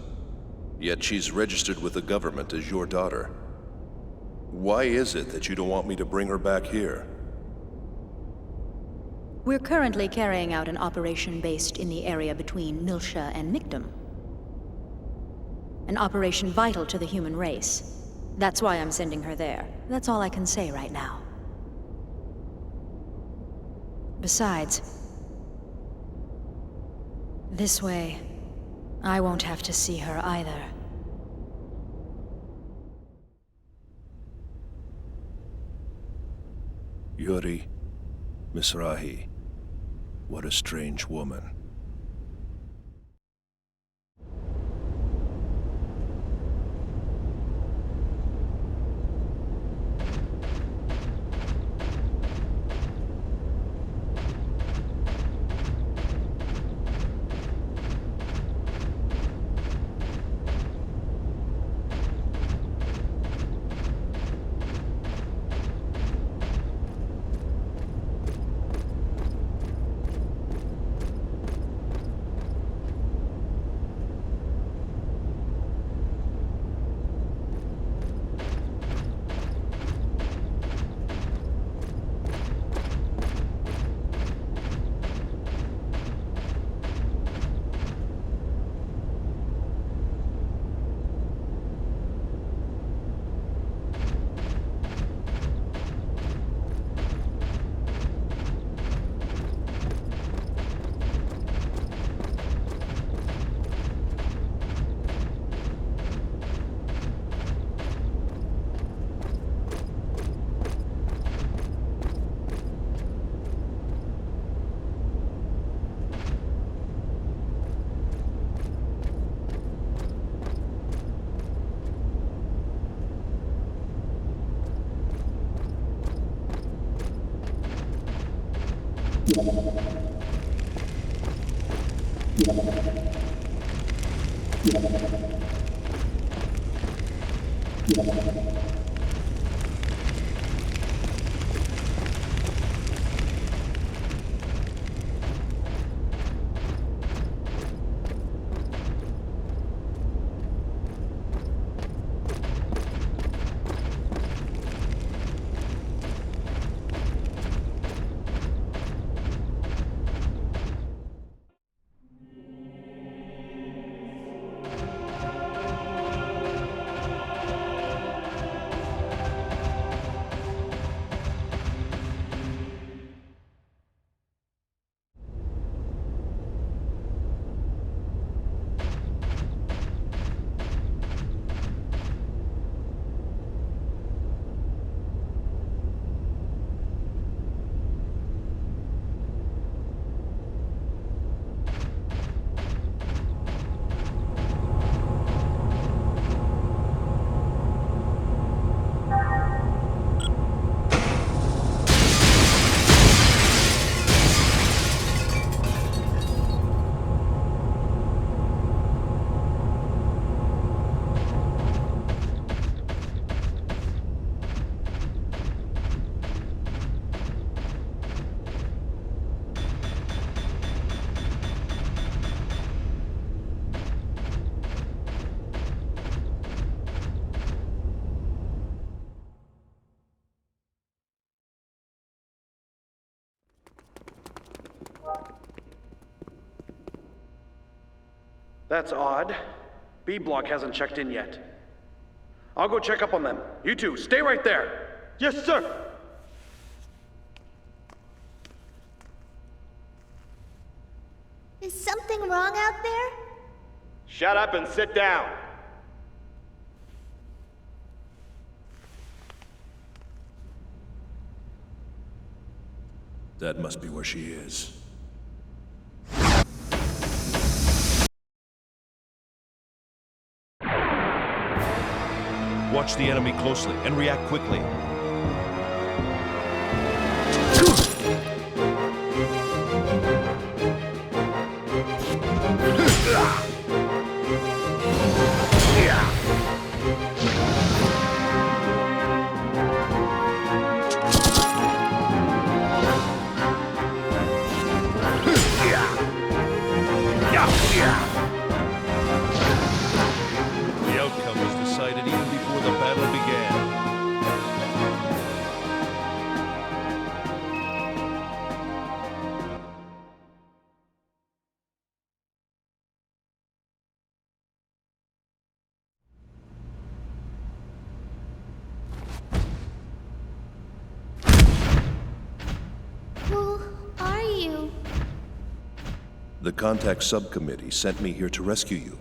Yet she's registered with the government as your daughter. Why is it that you don't want me to bring her back here? We're currently carrying out an operation based in the area between Miltia and Mictum. An operation vital to the human race. That's why I'm sending her there. That's all I can say right now. Besides, this way, I won't have to see her either. Yuri Mizrahi. What a strange woman. That's odd. B block hasn't checked in yet. I'll go check up on them. You two, stay right there. Yes, sir. Is something wrong out there? Shut up and sit down. That must be where she is. Watch the enemy closely and react quickly. The outcome was decided even before the battle began. Who are you? The Contact Subcommittee sent me here to rescue you.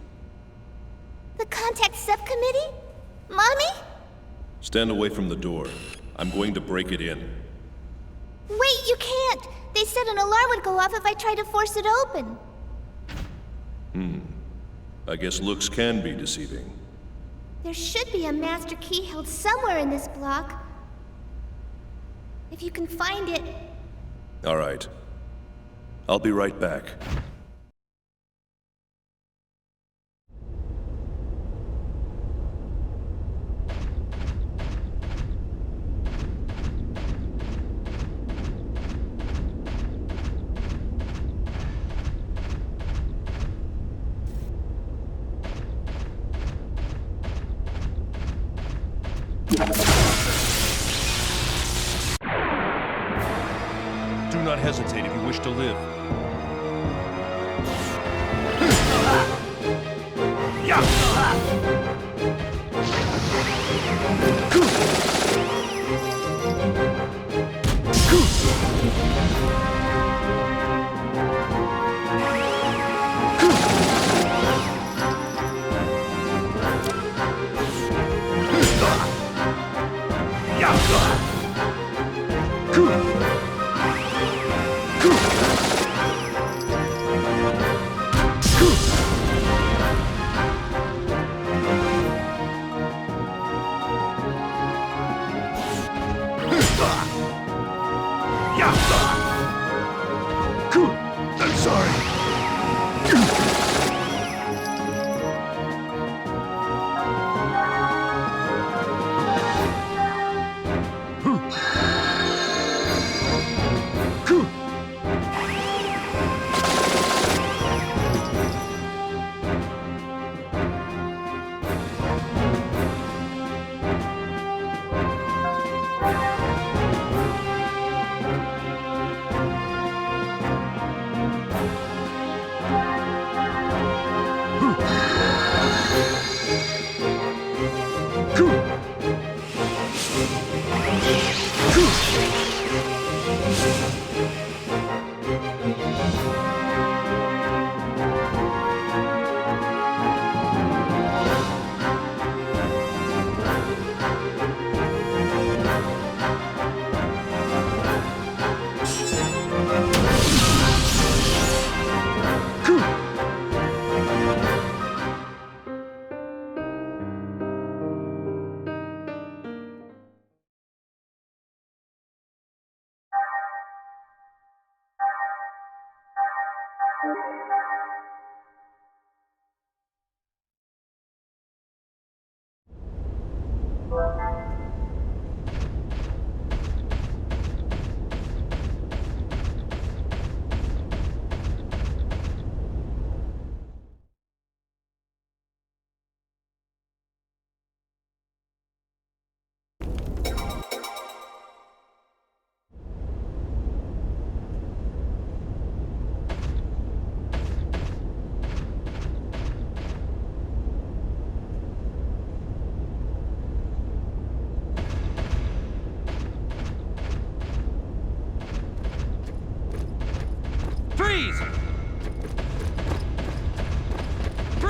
The Contact Subcommittee? Mommy? Stand away from the door. I'm going to break it in. Wait, you can't! They said an alarm would go off if I tried to force it open. I guess looks can be deceiving. There should be a master key held somewhere in this block. If you can find it. All right. I'll be right back. Do not hesitate if you wish to live. I'm sorry.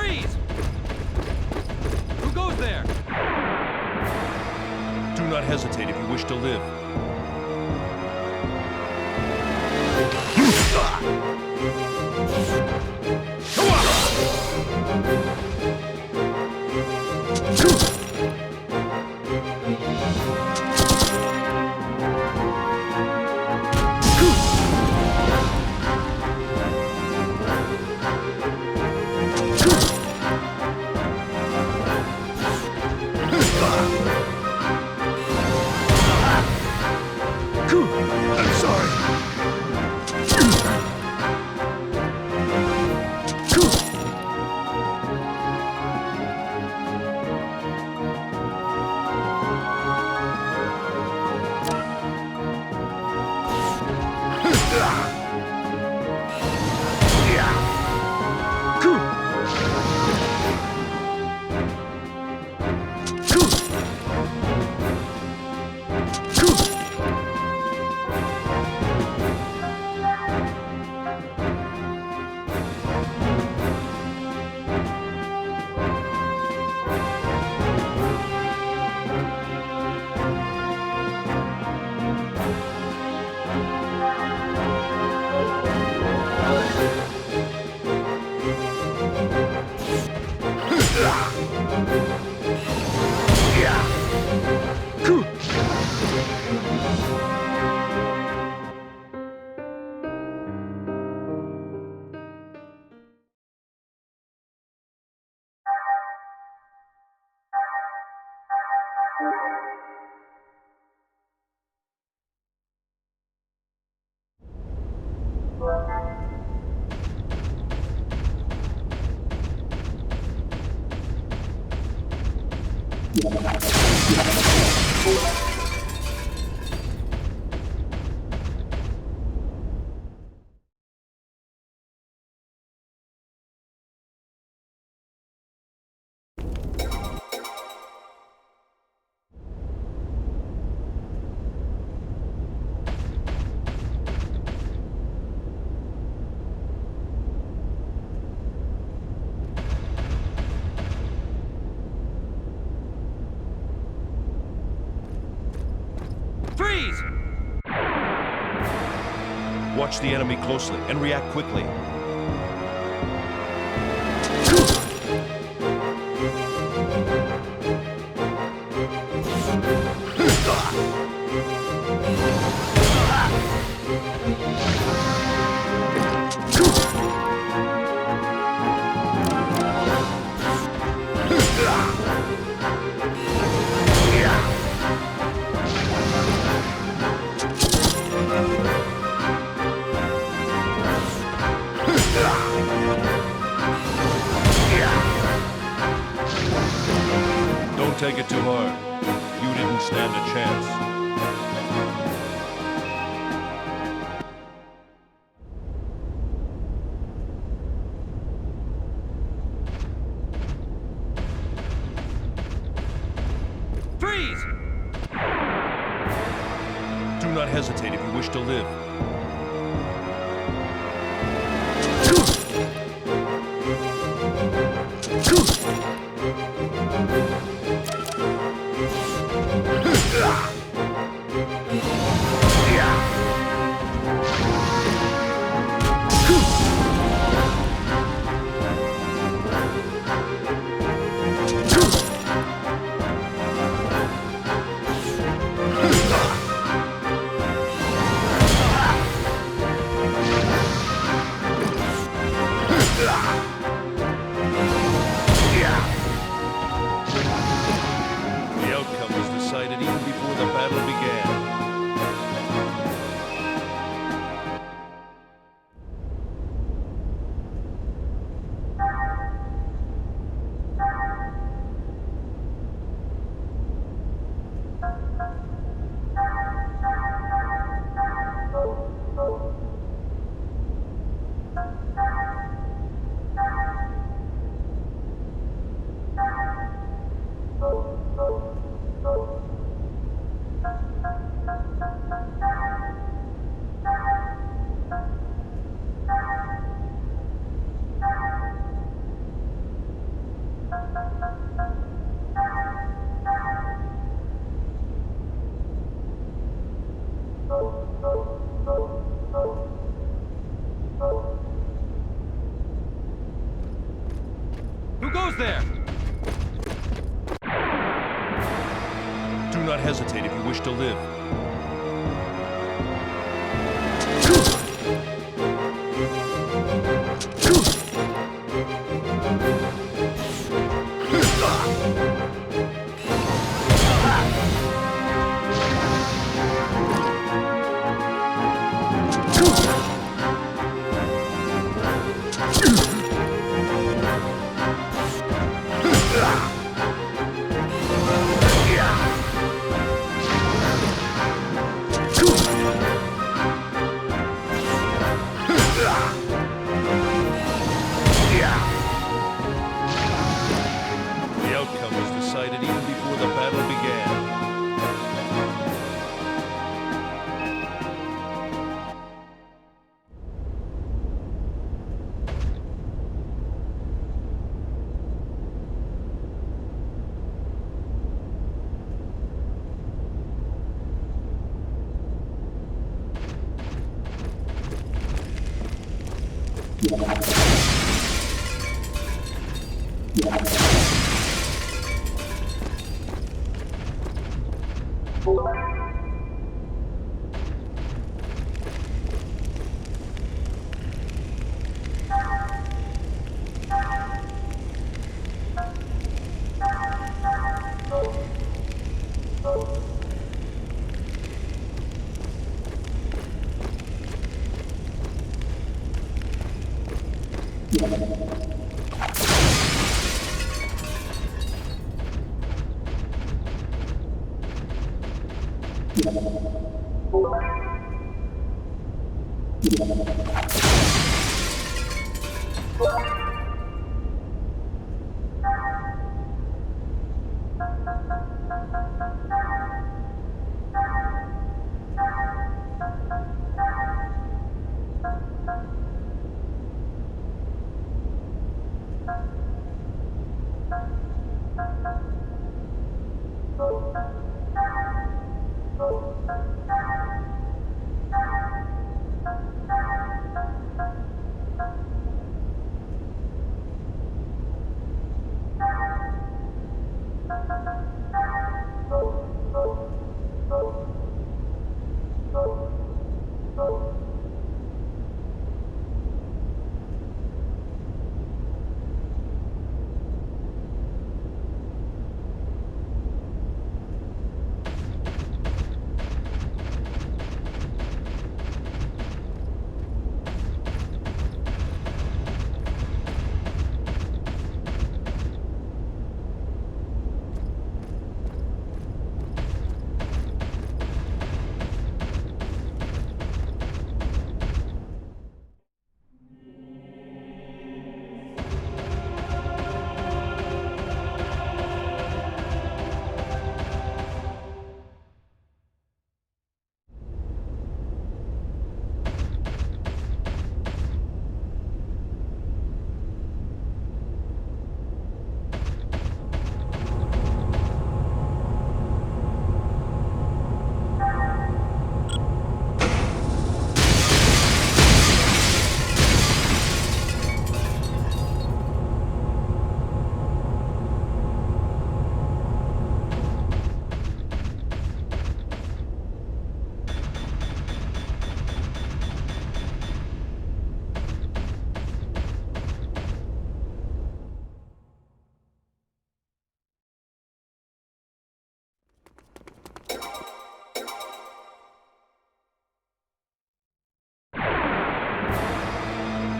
Freeze! Who goes there? Do not hesitate if you wish to live. I'm sorry. Freeze! Watch the enemy closely and react quickly. Don't take it too hard. You didn't stand a chance. Freeze! Do not hesitate if you wish to live. there! Do not hesitate if you wish to live. The outcome was decided even before the battle began.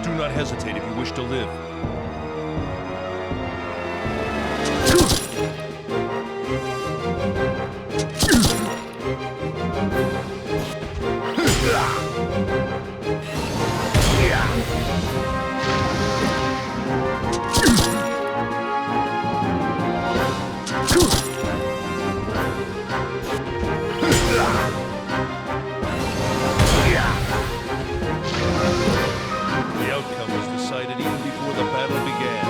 Do not hesitate if you wish to live. The outcome was decided even before the battle began.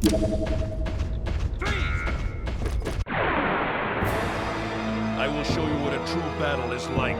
I will show you what a true battle is like.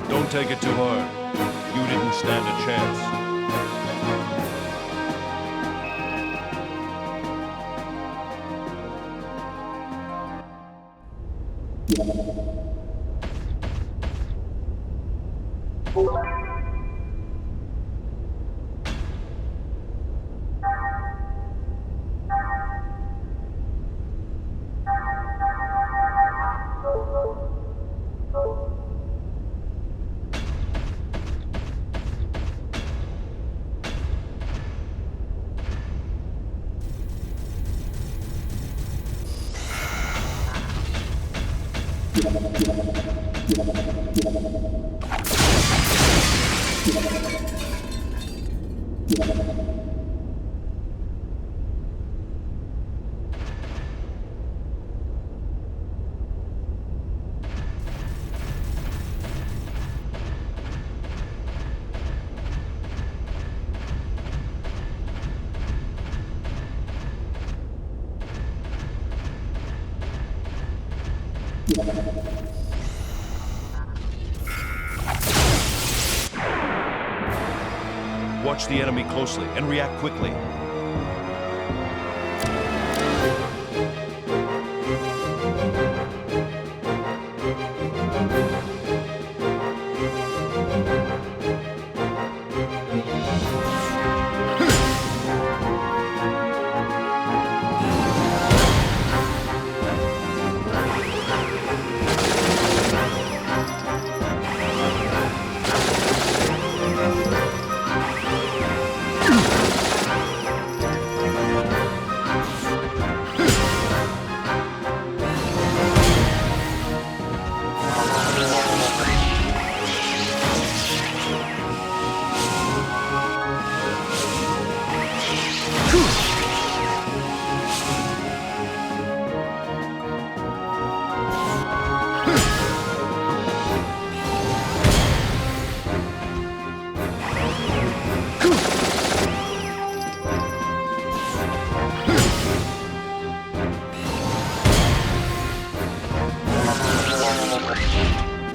Don't take it too hard. You didn't stand a chance. Watch the enemy closely and react quickly.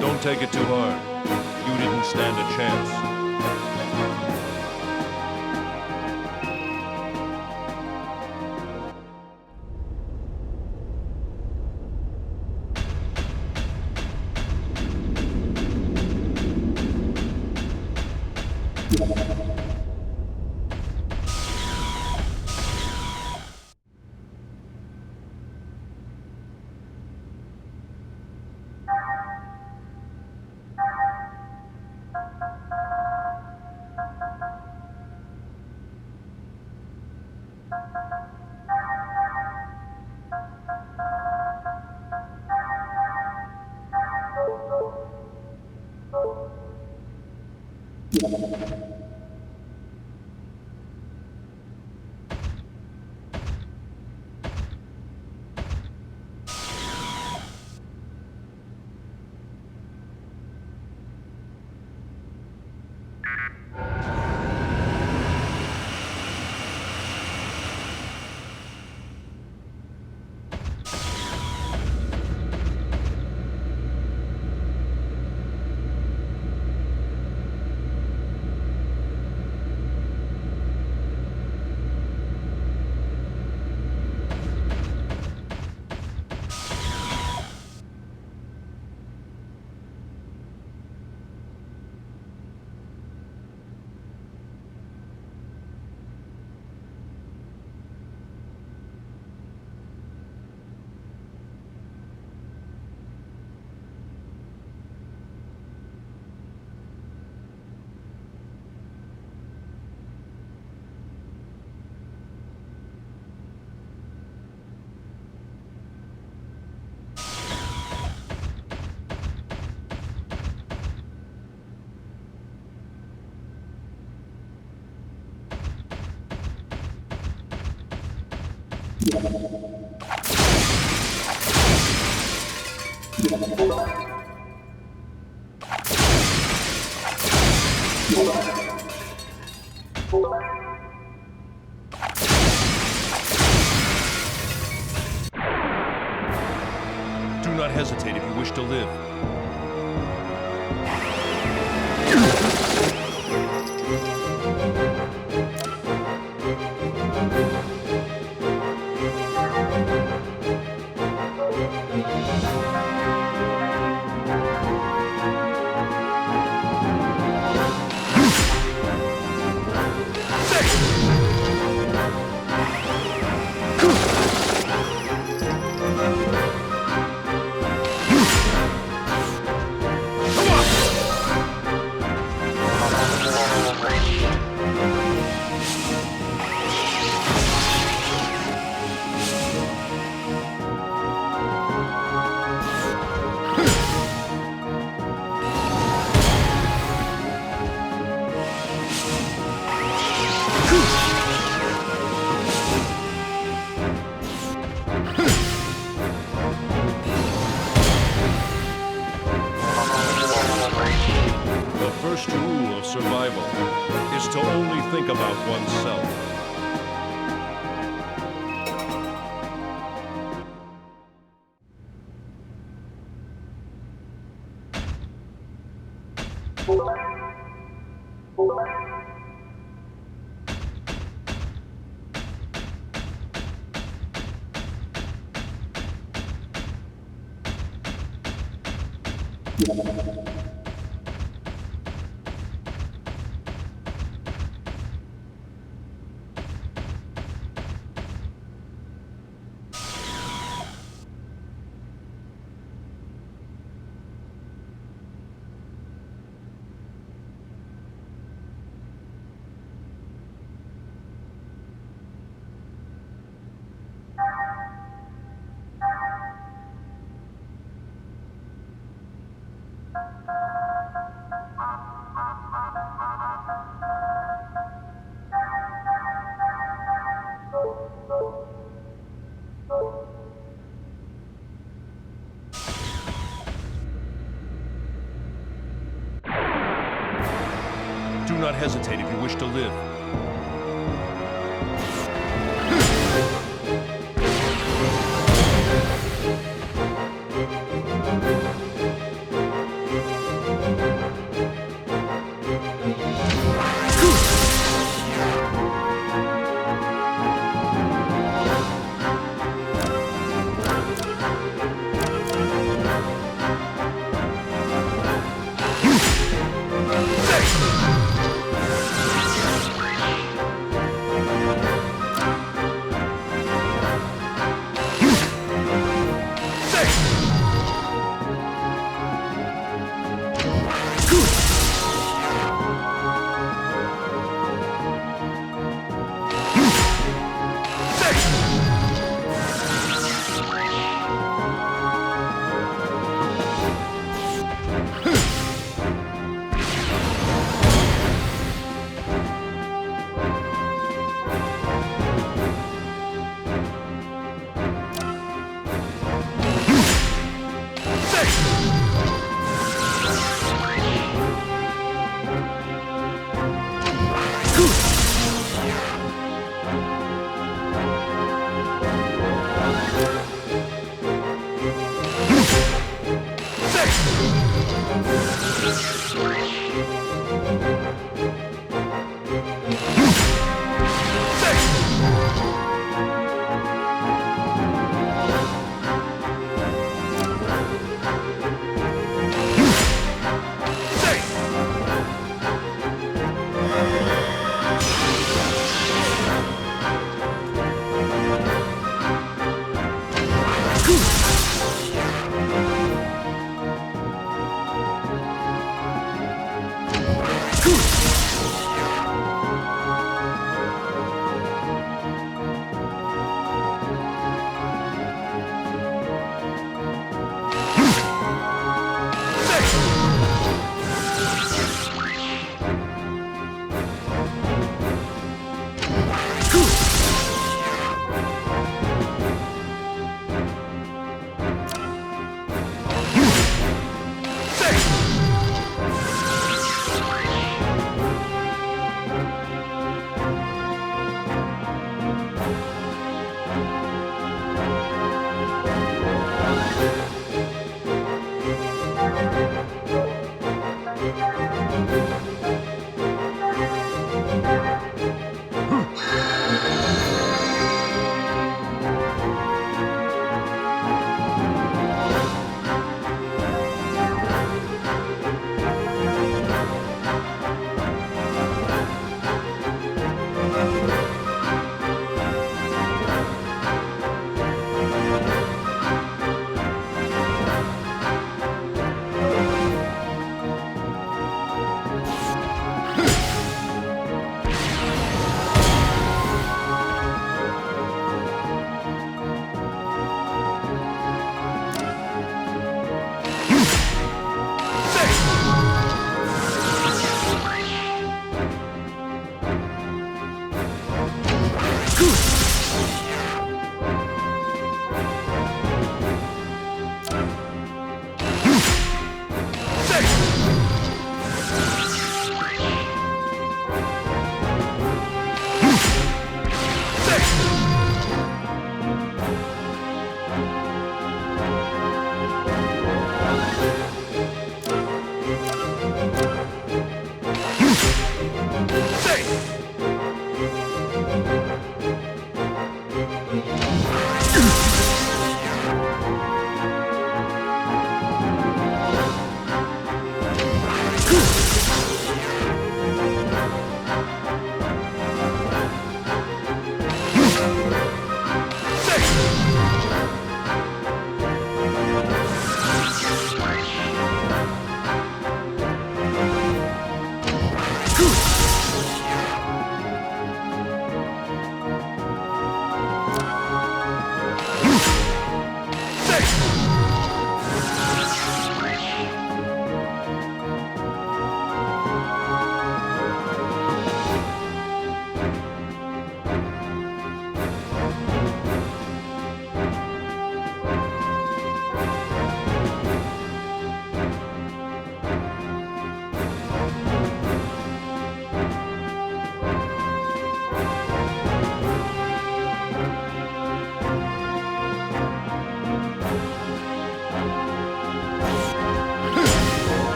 Don't take it too hard. You didn't stand a chance. Do not hesitate if you wish to live. The first rule of survival is to only think about oneself. Do not hesitate if you wish to live. The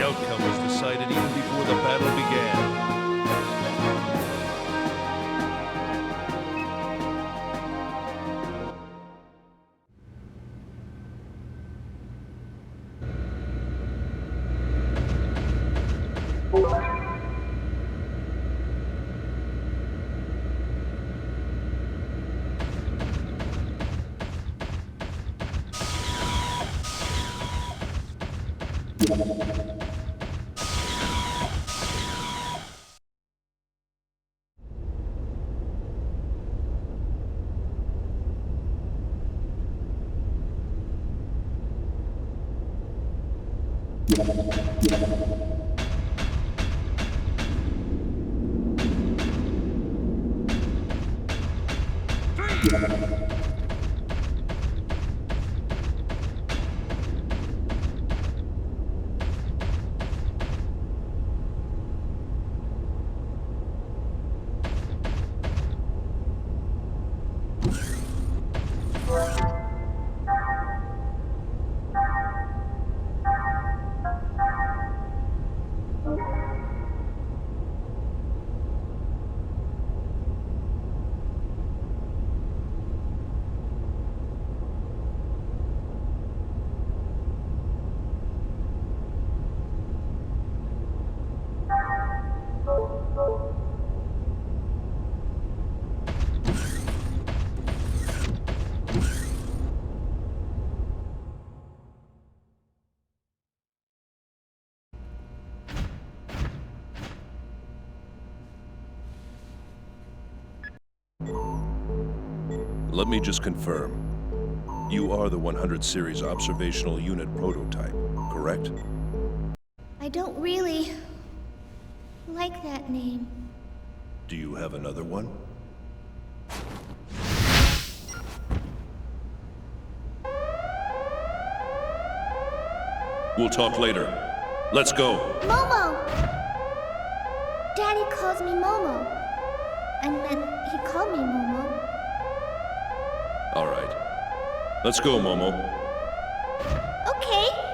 outcome was decided even before the battle began. Let me just confirm. You are the 100 Series Observational Unit prototype, correct? I don't really like that name. Do you have another one? We'll talk later. Let's go. Momo! Daddy calls me Momo. I meant he called me Momo. All right. Let's go, Momo. Okay.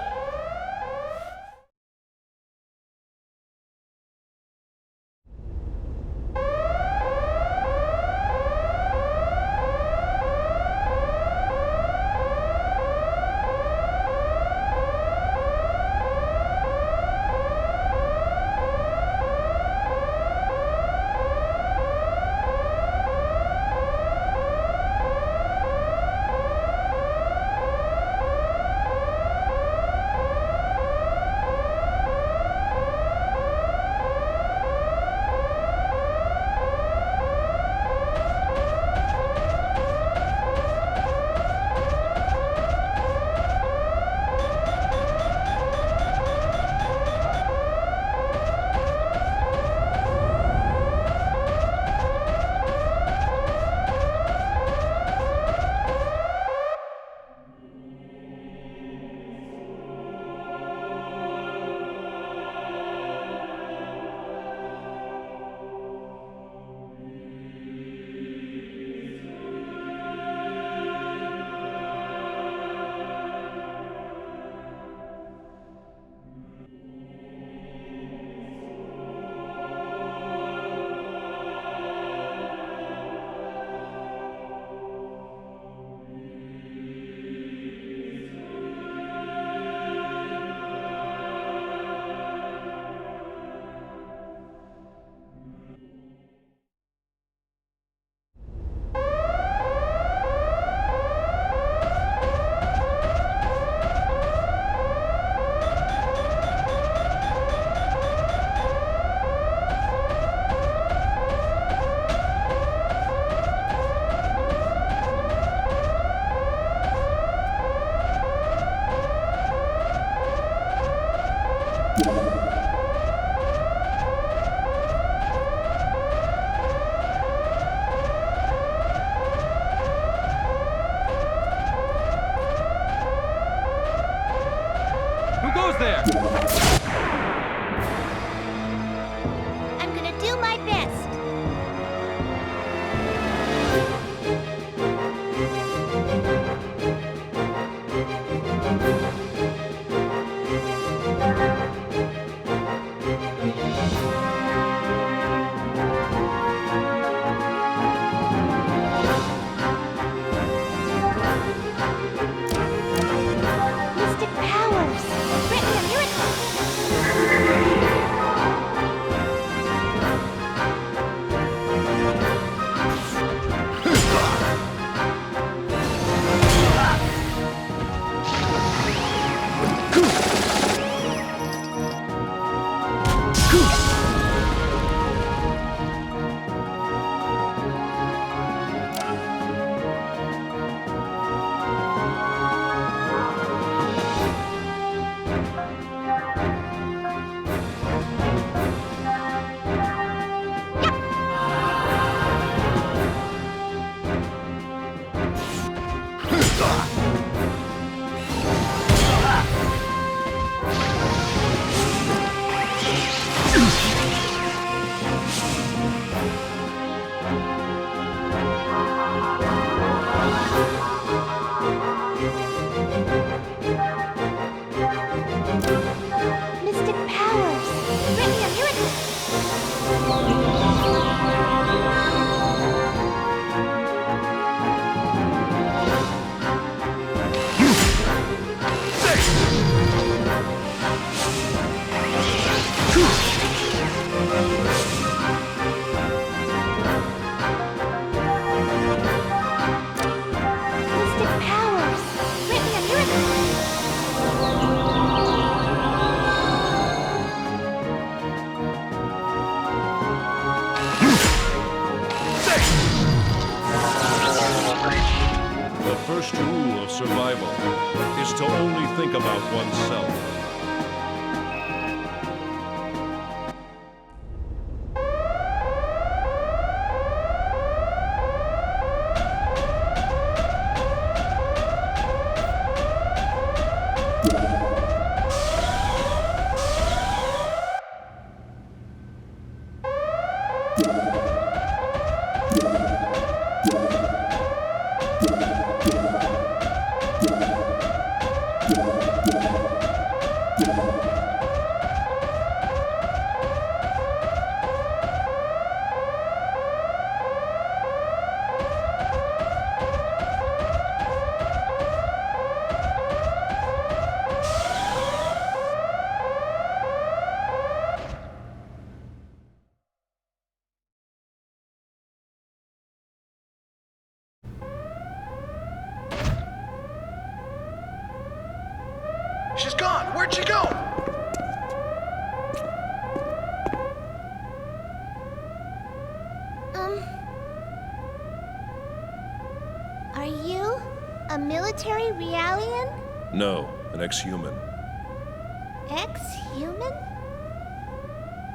Who goes there? I'm gonna do my best. Mystic powers! Grant me a miracle! Mystic powers! Grant me a miracle! Mystic powers! Grant me a miracle! The first rule of survival is to only think about oneself. She's gone! Where'd she go? Are you a military Realian? No, an ex-human. Ex-human?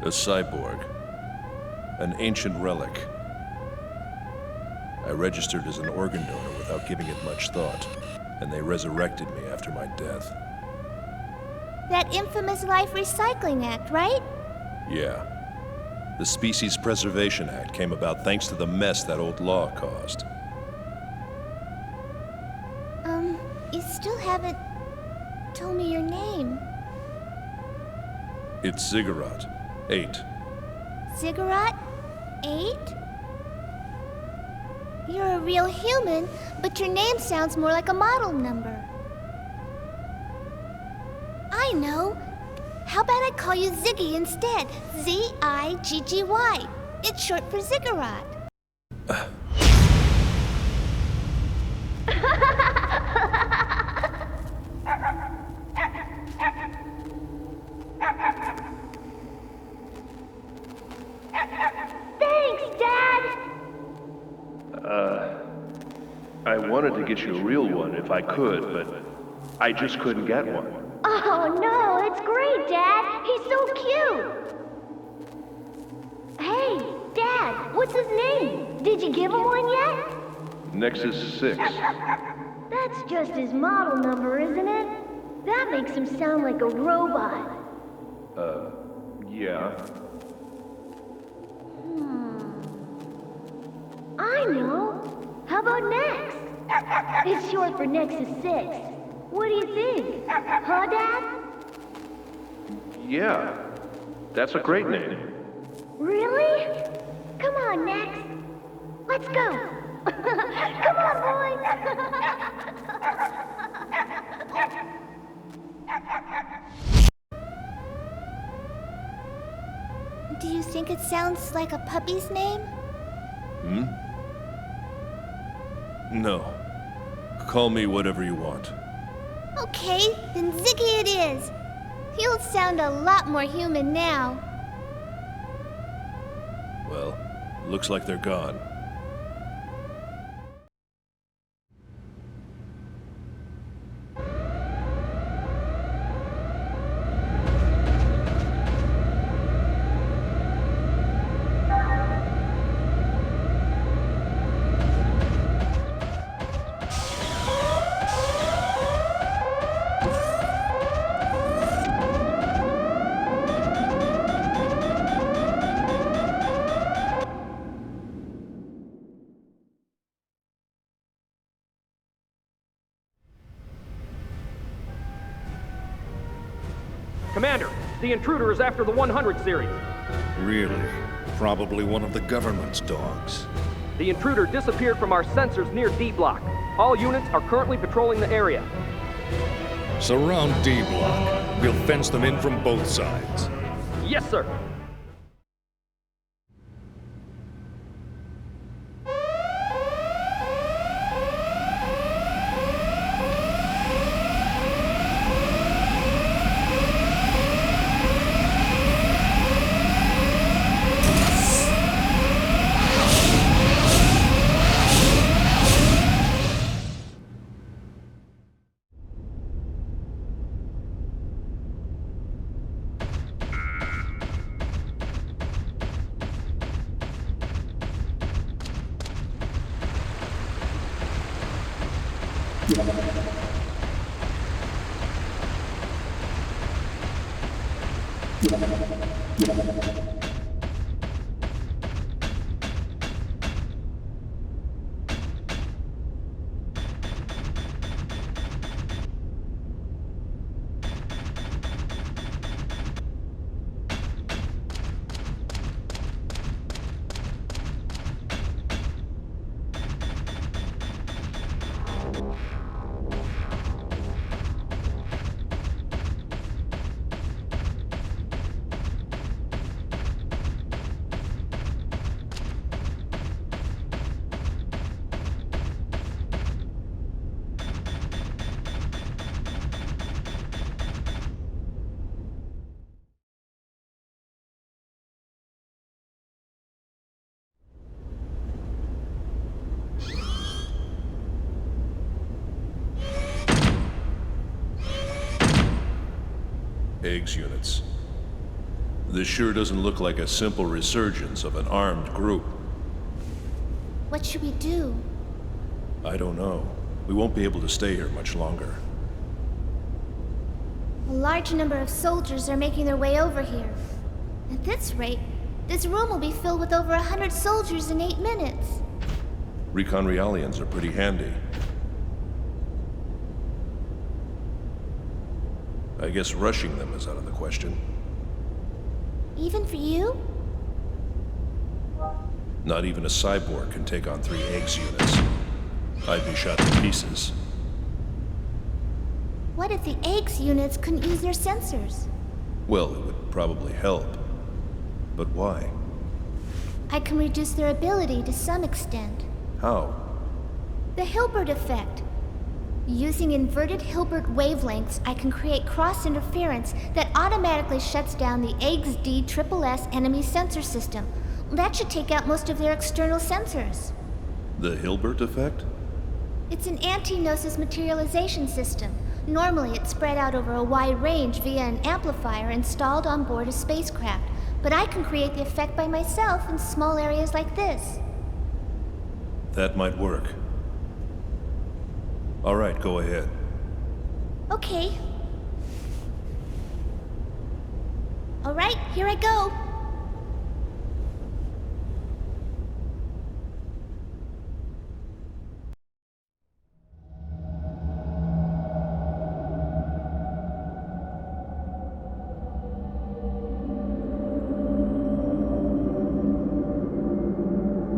A cyborg. An ancient relic. I registered as an organ donor without giving it much thought, and they resurrected me after my death. That infamous Life Recycling Act, right? Yeah. The Species Preservation Act came about thanks to the mess that old law caused. You still haven't told me your name. It's Ziggurat. 8. Ziggurat 8? You're a real human, but your name sounds more like a model number. I know. How about I call you Ziggy instead? Z-I-G-G-Y. It's short for Ziggurat. Thanks, Dad! I wanted to get you a real one if I could, but I just couldn't get one. Oh, no, it's great, Dad. He What's his name? Did you give him one yet? Nexus 6. That's just his model number, isn't it? That makes him sound like a robot. Yeah. I know. How about Nex? It's short for Nexus 6. What do you think? Huh, Dad? Yeah. That's a great name. Really? Come on, Nex. Let's go. Come on, boys. Do you think it sounds like a puppy's name? No. Call me whatever you want. Okay, then Ziggy it is. He'll sound a lot more human now. Well, looks like they're gone. Commander, the intruder is after the 100 series. Really? Probably one of the government's dogs. The intruder disappeared from our sensors near D Block. All units are currently patrolling the area. Surround D Block. We'll fence them in from both sides. Yes, sir. Eggs units. This sure doesn't look like a simple resurgence of an armed group. What should we do? I don't know. We won't be able to stay here much longer. A large number of soldiers are making their way over here. At this rate, this room will be filled with over 100 soldiers in 8 minutes. Recon Realians are pretty handy. I guess rushing them is out of the question. Even for you? Not even a cyborg can take on 3 eggs units. I'd be shot to pieces. What if the eggs units couldn't use their sensors? Well, it would probably help. But why? I can reduce their ability to some extent. How? The Hilbert effect. Using inverted Hilbert wavelengths, I can create cross-interference that automatically shuts down the Eggs D-SSS enemy sensor system. That should take out most of their external sensors. The Hilbert effect? It's an anti-gnosis materialization system. Normally, it's spread out over a wide range via an amplifier installed on board a spacecraft, but I can create the effect by myself in small areas like this. That might work. All right, go ahead. Okay. All right, here I go.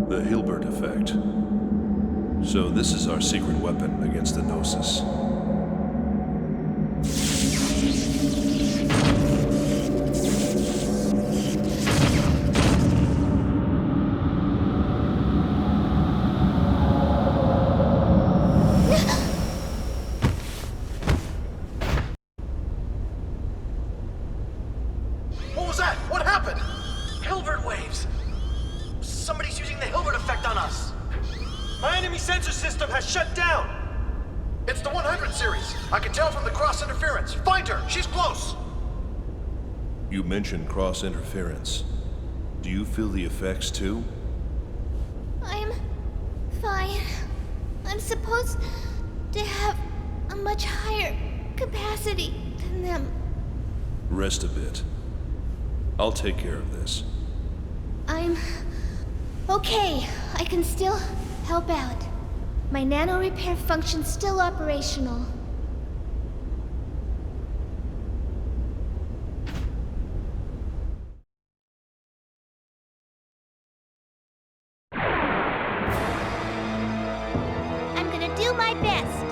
The Hilbert effect. So this is our secret weapon against the Gnosis. What was that? What happened? Hilbert waves. Somebody's using the Hilbert effect on us. My enemy sensor system has shut down. It's the 100 series. I can tell from the cross interference. Find her. She's close. You mentioned cross interference. Do you feel the effects too? I'm fine. I'm supposed to have a much higher capacity than them. Rest a bit. I'll take care of this. I'm okay. I can still help out. My nano repair function's still operational. I'm gonna do my best.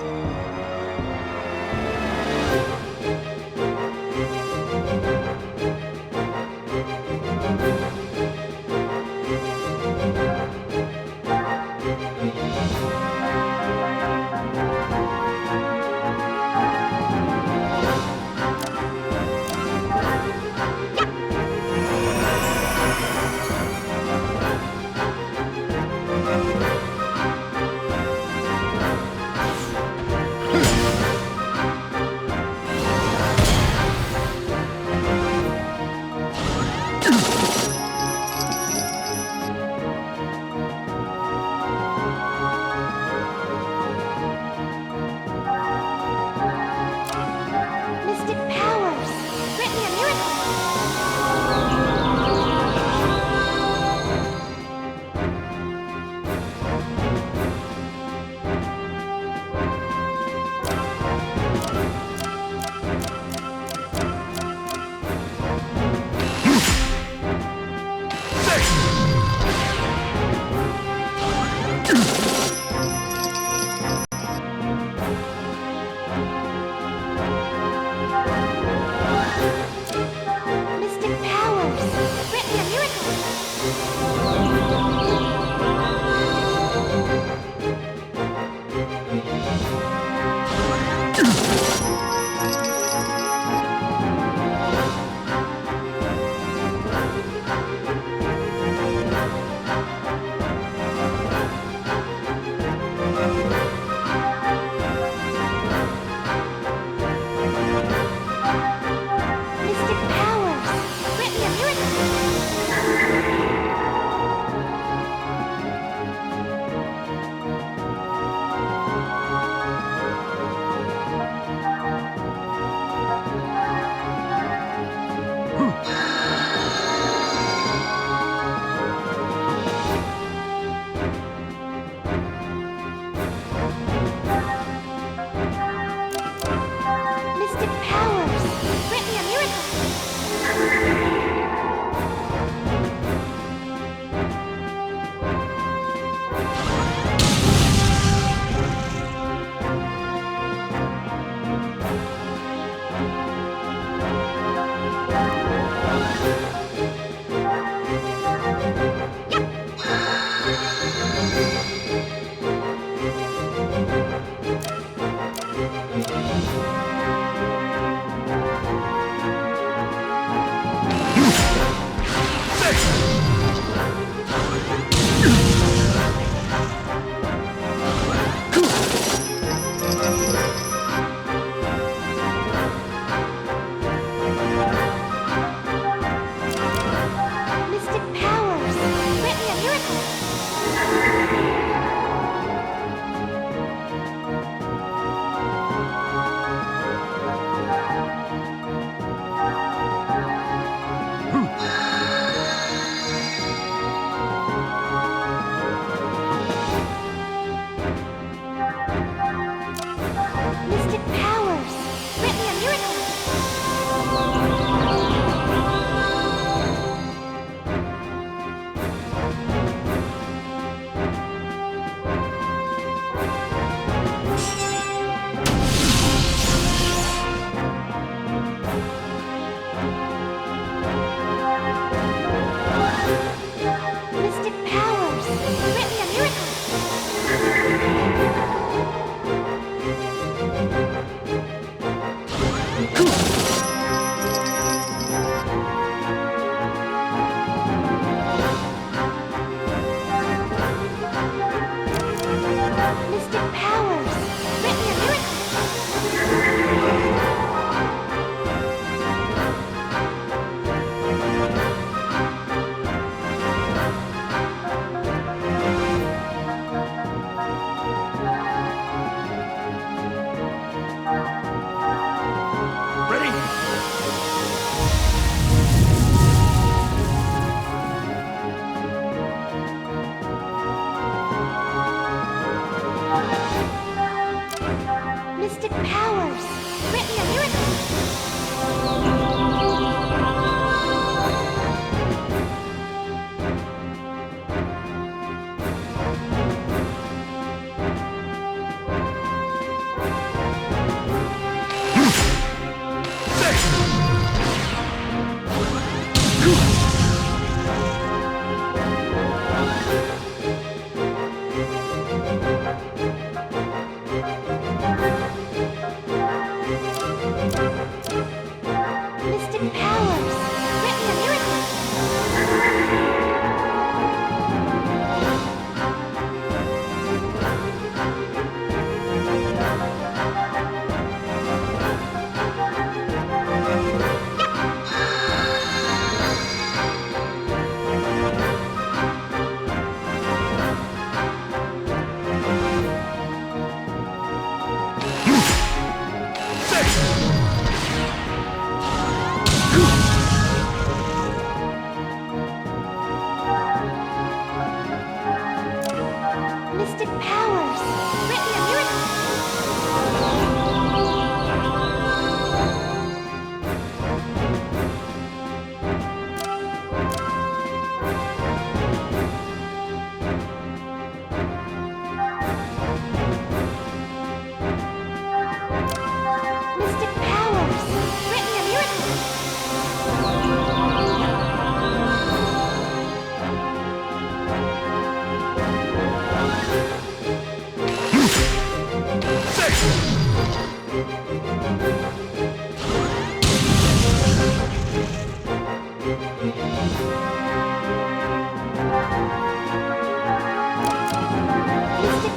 Mystic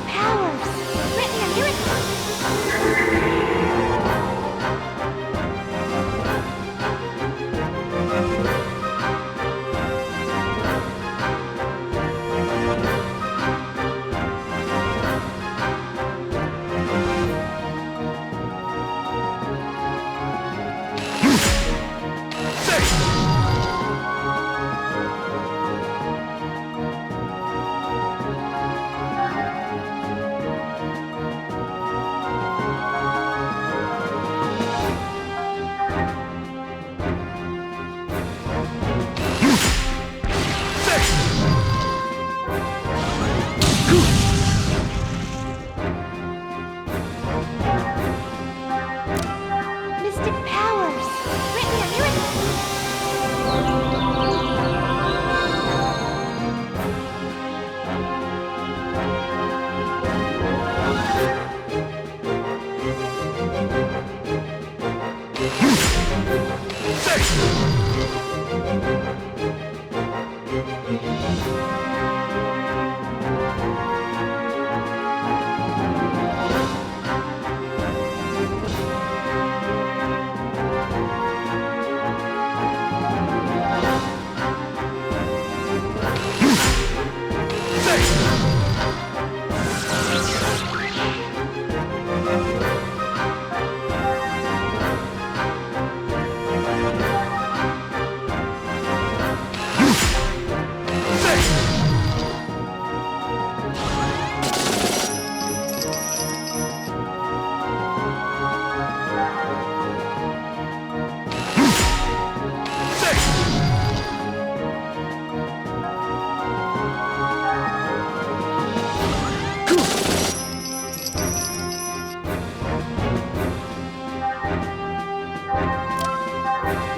powers! Grant me a miracle! Mystic powers! Grant me a miracle!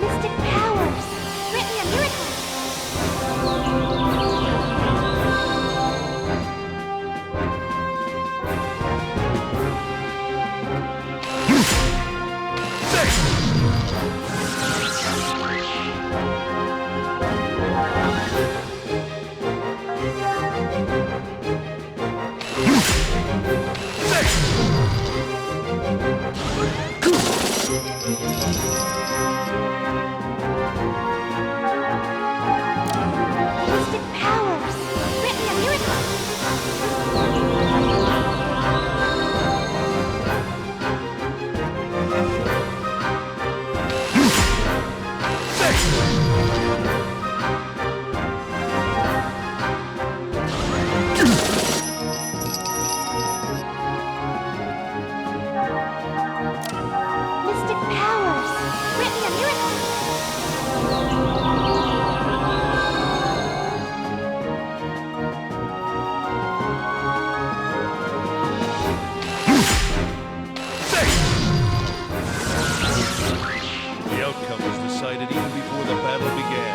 Mystic powers! Grant me a miracle! Mystic powers! Grant me a miracle! Mystic powers! Grant me a miracle! The outcome was decided even before the battle began.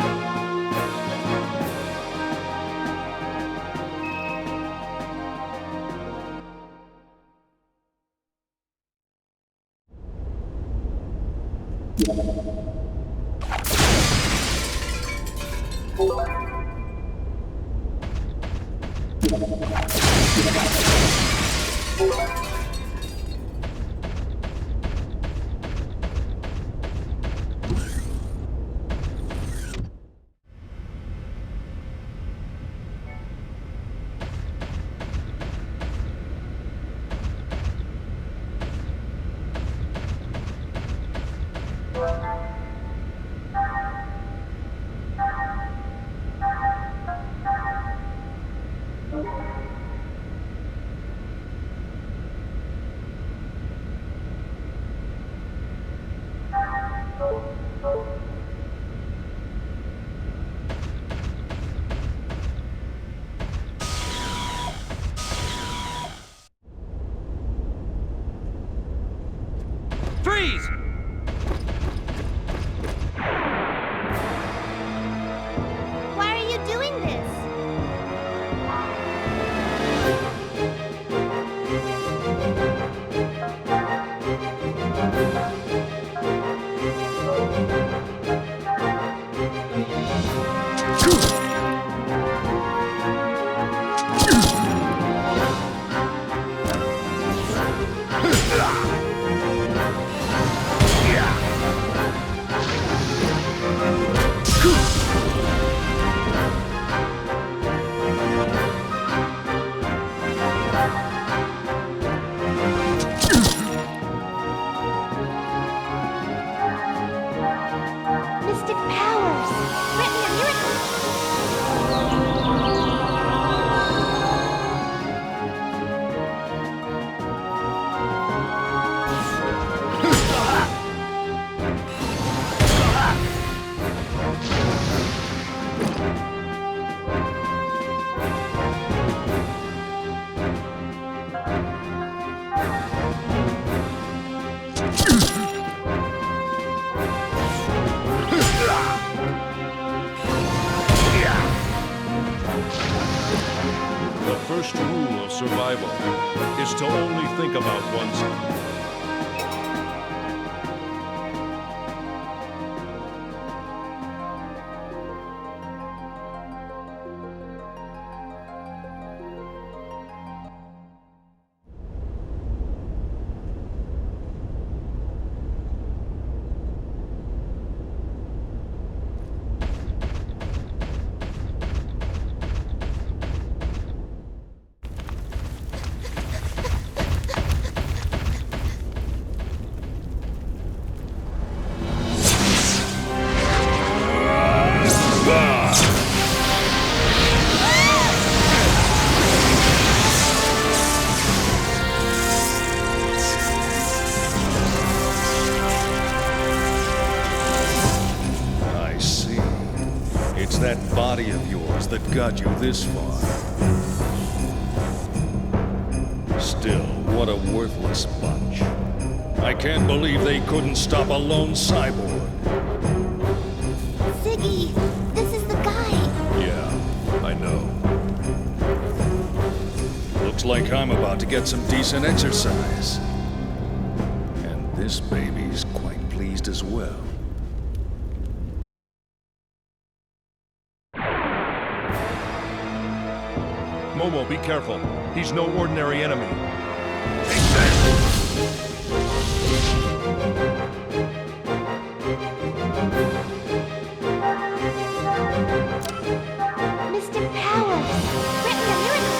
Mystic powers! Grant me a miracle! The first rule of survival is to only think about oneself. I see. It's that body of yours that got you this far. Still, what a worthless bunch. I can't believe they couldn't stop a lone cyborg. Ziggy, this is the guy. Yeah, I know. Looks like I'm about to get some decent exercise. And this baby's quite pleased as well. Momo, be careful. He's no ordinary enemy. Mystic powers! Grant me a miracle!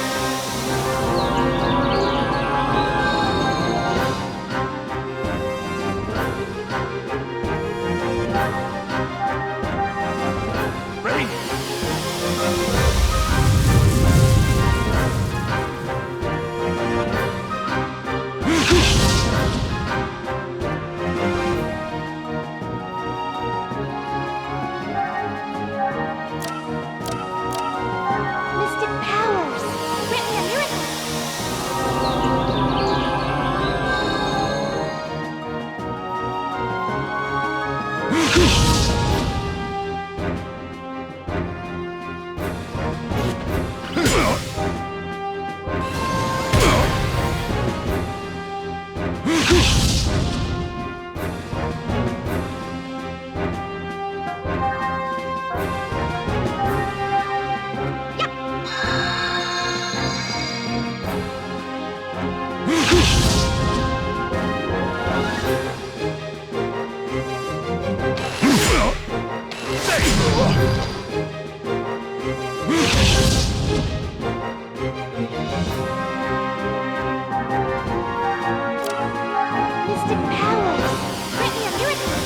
Mystic powers! Grant me a miracle! Mystic powers! Grant me a miracle!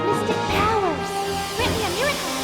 Mystic powers! Grant me a miracle!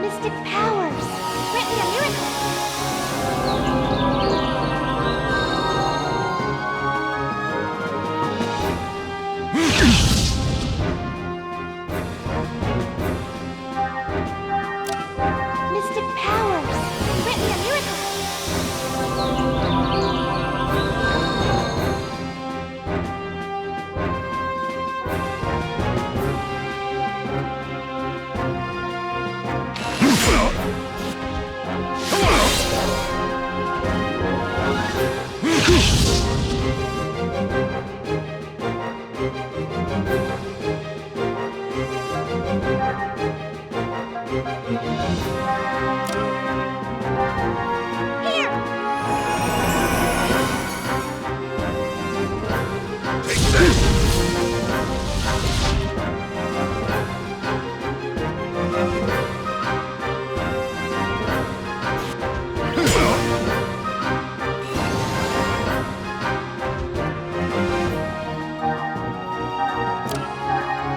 Mystic powers! Grant me a miracle! Mystic powers! Grant me a miracle!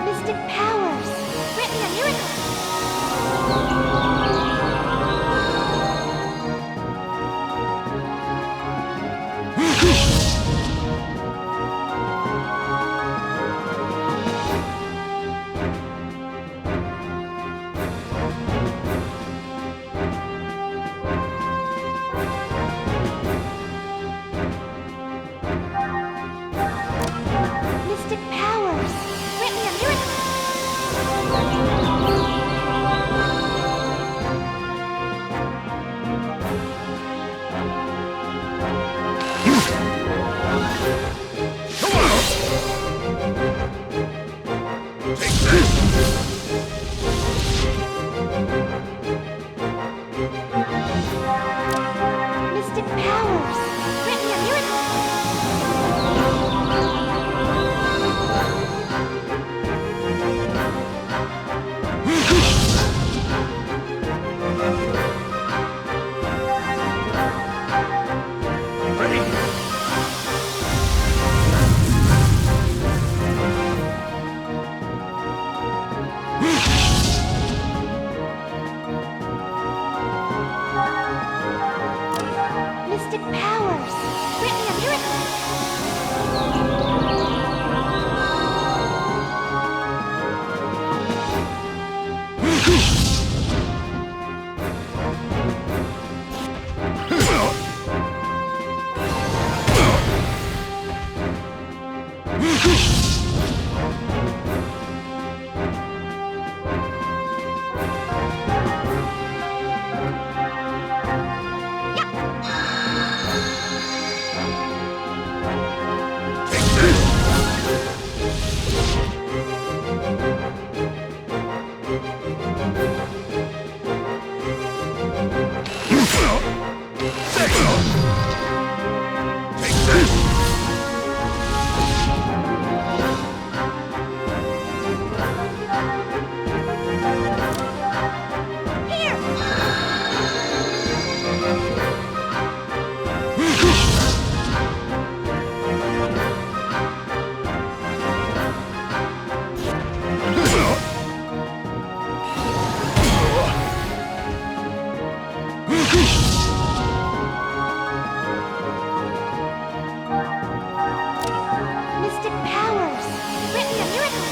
Mystic powers! Grant me a miracle! Mystic powers! Grant me a miracle! Mystic powers! Grant me a miracle! Mystic powers! Grant me a miracle! Mystic powers! Grant me a miracle!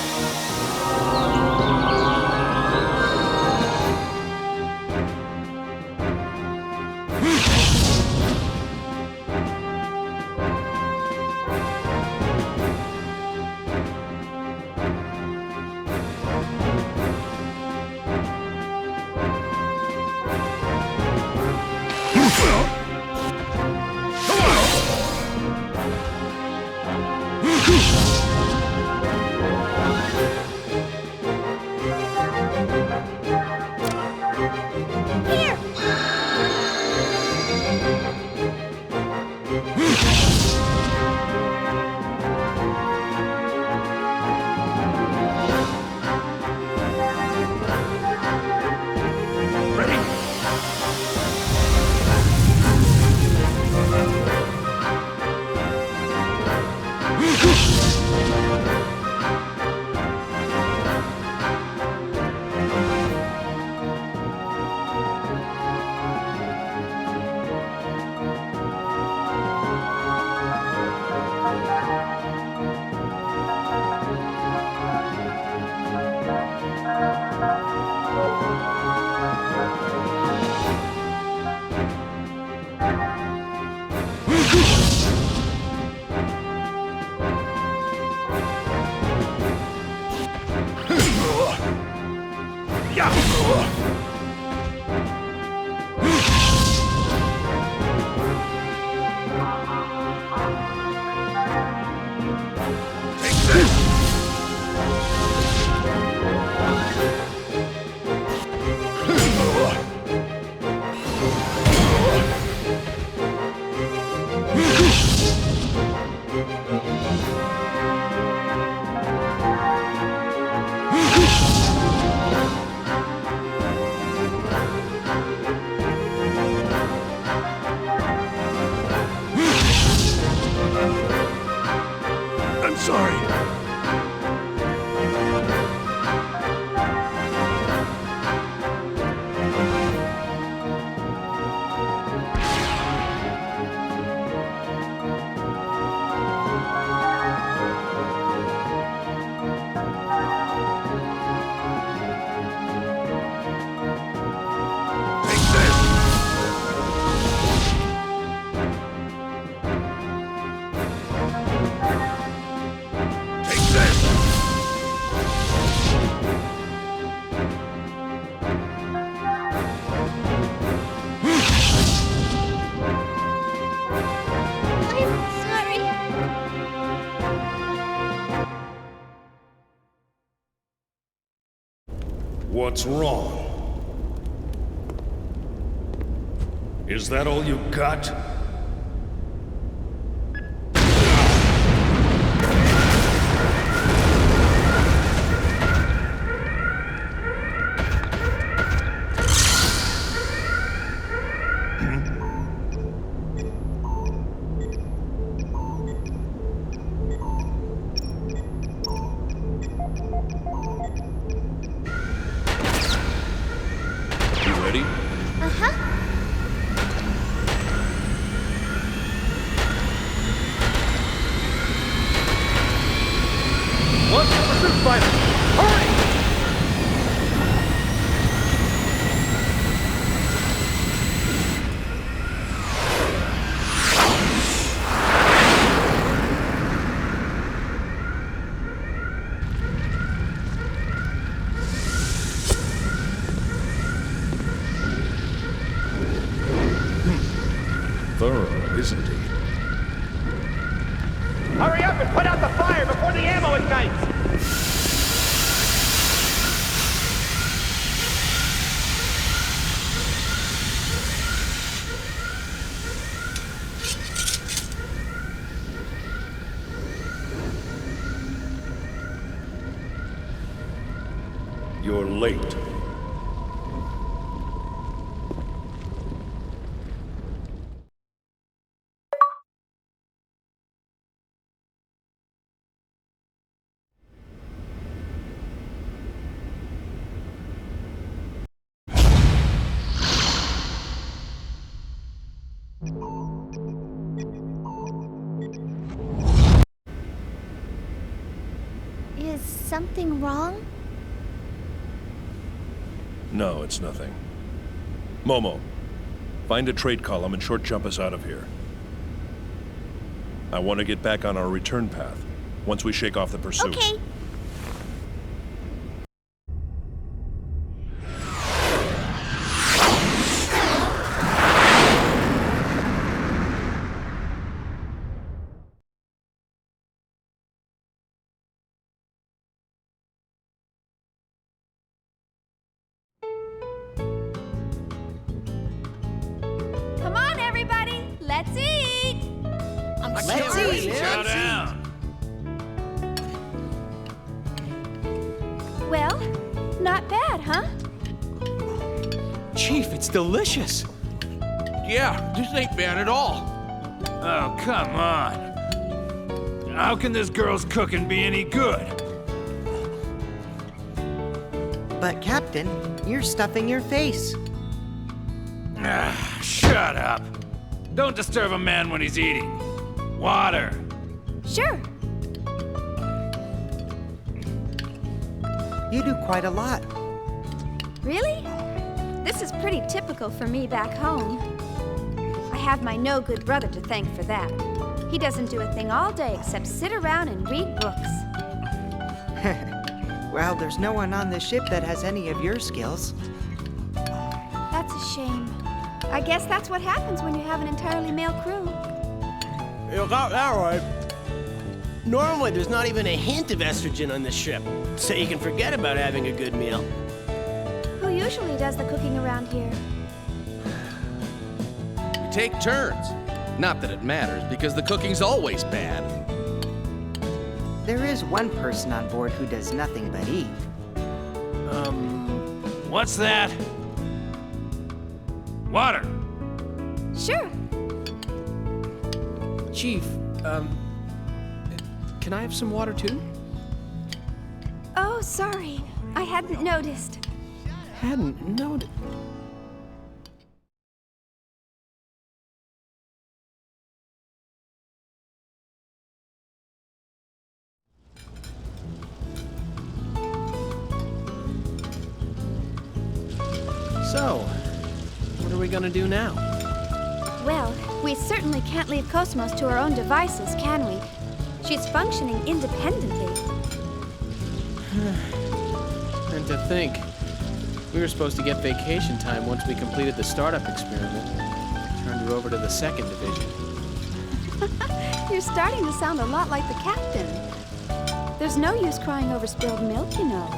What's wrong? Is that all you got? Thorough, isn't he? Hurry up and put out the fire before the ammo ignites! You're late. Is something wrong? No, it's nothing. Momo, find a trade column and short jump us out of here. I want to get back on our return path once we shake off the pursuit. Okay. Come on, everybody! Let's eat! Let's eat! Chow down. Well, not bad, huh? Chief, it's delicious. Yeah, this ain't bad at all. Oh, come on. How can this girl's cooking be any good? But, Captain, you're stuffing your face. Ah, shut up. Don't disturb a man when he's eating. Water. Sure. You do quite a lot. Really? This is pretty typical for me back home. I have my no-good brother to thank for that. He doesn't do a thing all day except sit around and read books. Well, there's no one on this ship that has any of your skills. That's a shame. I guess that's what happens when you have an entirely male crew. You got that right. Normally, there's not even a hint of estrogen on this ship, so you can forget about having a good meal. Who usually does the cooking around here? We take turns. Not that it matters, because the cooking's always bad. There is one person on board who does nothing but eat. What's that? Water. Sure. Chief, can I have some water too? Oh, sorry. I hadn't noticed. Hadn't noticed. So, what are we gonna do now? Well, we certainly can't leave Cosmos to her own devices, can we? She's functioning independently. And to think, we were supposed to get vacation time once we completed the startup experiment. Turned her over to the second division. You're starting to sound a lot like the captain. There's no use crying over spilled milk, you know.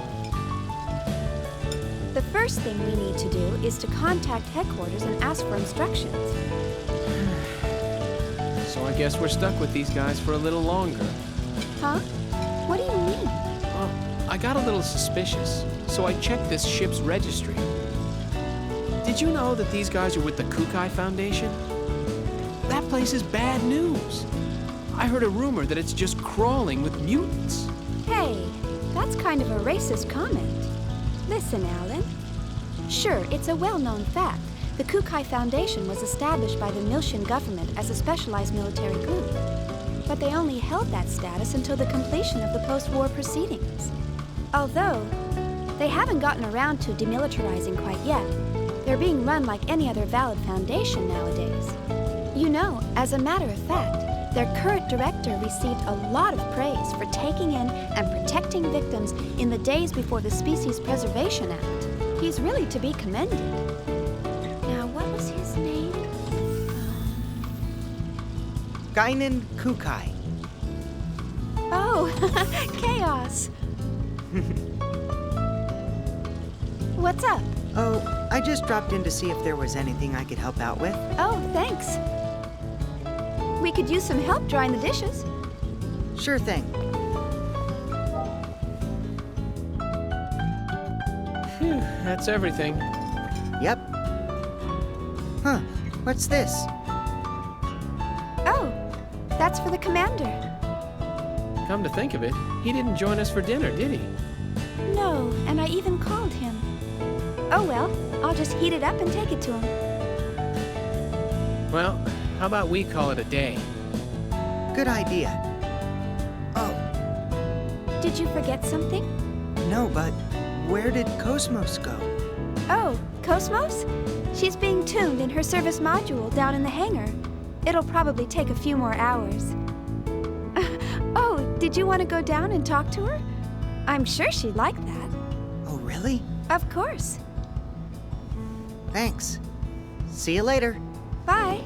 The first thing we need to do is to contact headquarters and ask for instructions. So I guess we're stuck with these guys for a little longer. Huh? What do you mean? Well, I got a little suspicious, so I checked this ship's registry. Did you know that these guys are with the Kukai Foundation? That place is bad news. I heard a rumor that it's just crawling with mutants. Hey, that's kind of a racist comment. Listen, Alan. Sure, it's a well-known fact. The Kukai Foundation was established by the Miltian government as a specialized military group. But they only held that status until the completion of the post-war proceedings. Although, they haven't gotten around to demilitarizing quite yet. They're being run like any other valid foundation nowadays. You know, as a matter of fact, their current director received a lot of praise for taking in and protecting victims in the days before the Species Preservation Act. He's really to be commended. Now, what was his name? Guinan Kukai. Oh, Chaos. What's up? Oh, I just dropped in to see if there was anything I could help out with. Oh, thanks. We could use some help drying the dishes. Sure thing. Phew, that's everything. Yep. Huh, what's this? Oh, that's for the commander. Come to think of it, he didn't join us for dinner, did he? No, and I even called him. Oh well, I'll just heat it up and take it to him. Well, how about we call it a day? Good idea. Oh. Did you forget something? No, but where did Cosmos go? Oh, Cosmos? She's being tuned in her service module down in the hangar. It'll probably take a few more hours. Oh, did you want to go down and talk to her? I'm sure she'd like that. Oh, really? Of course. Thanks. See you later. Bye.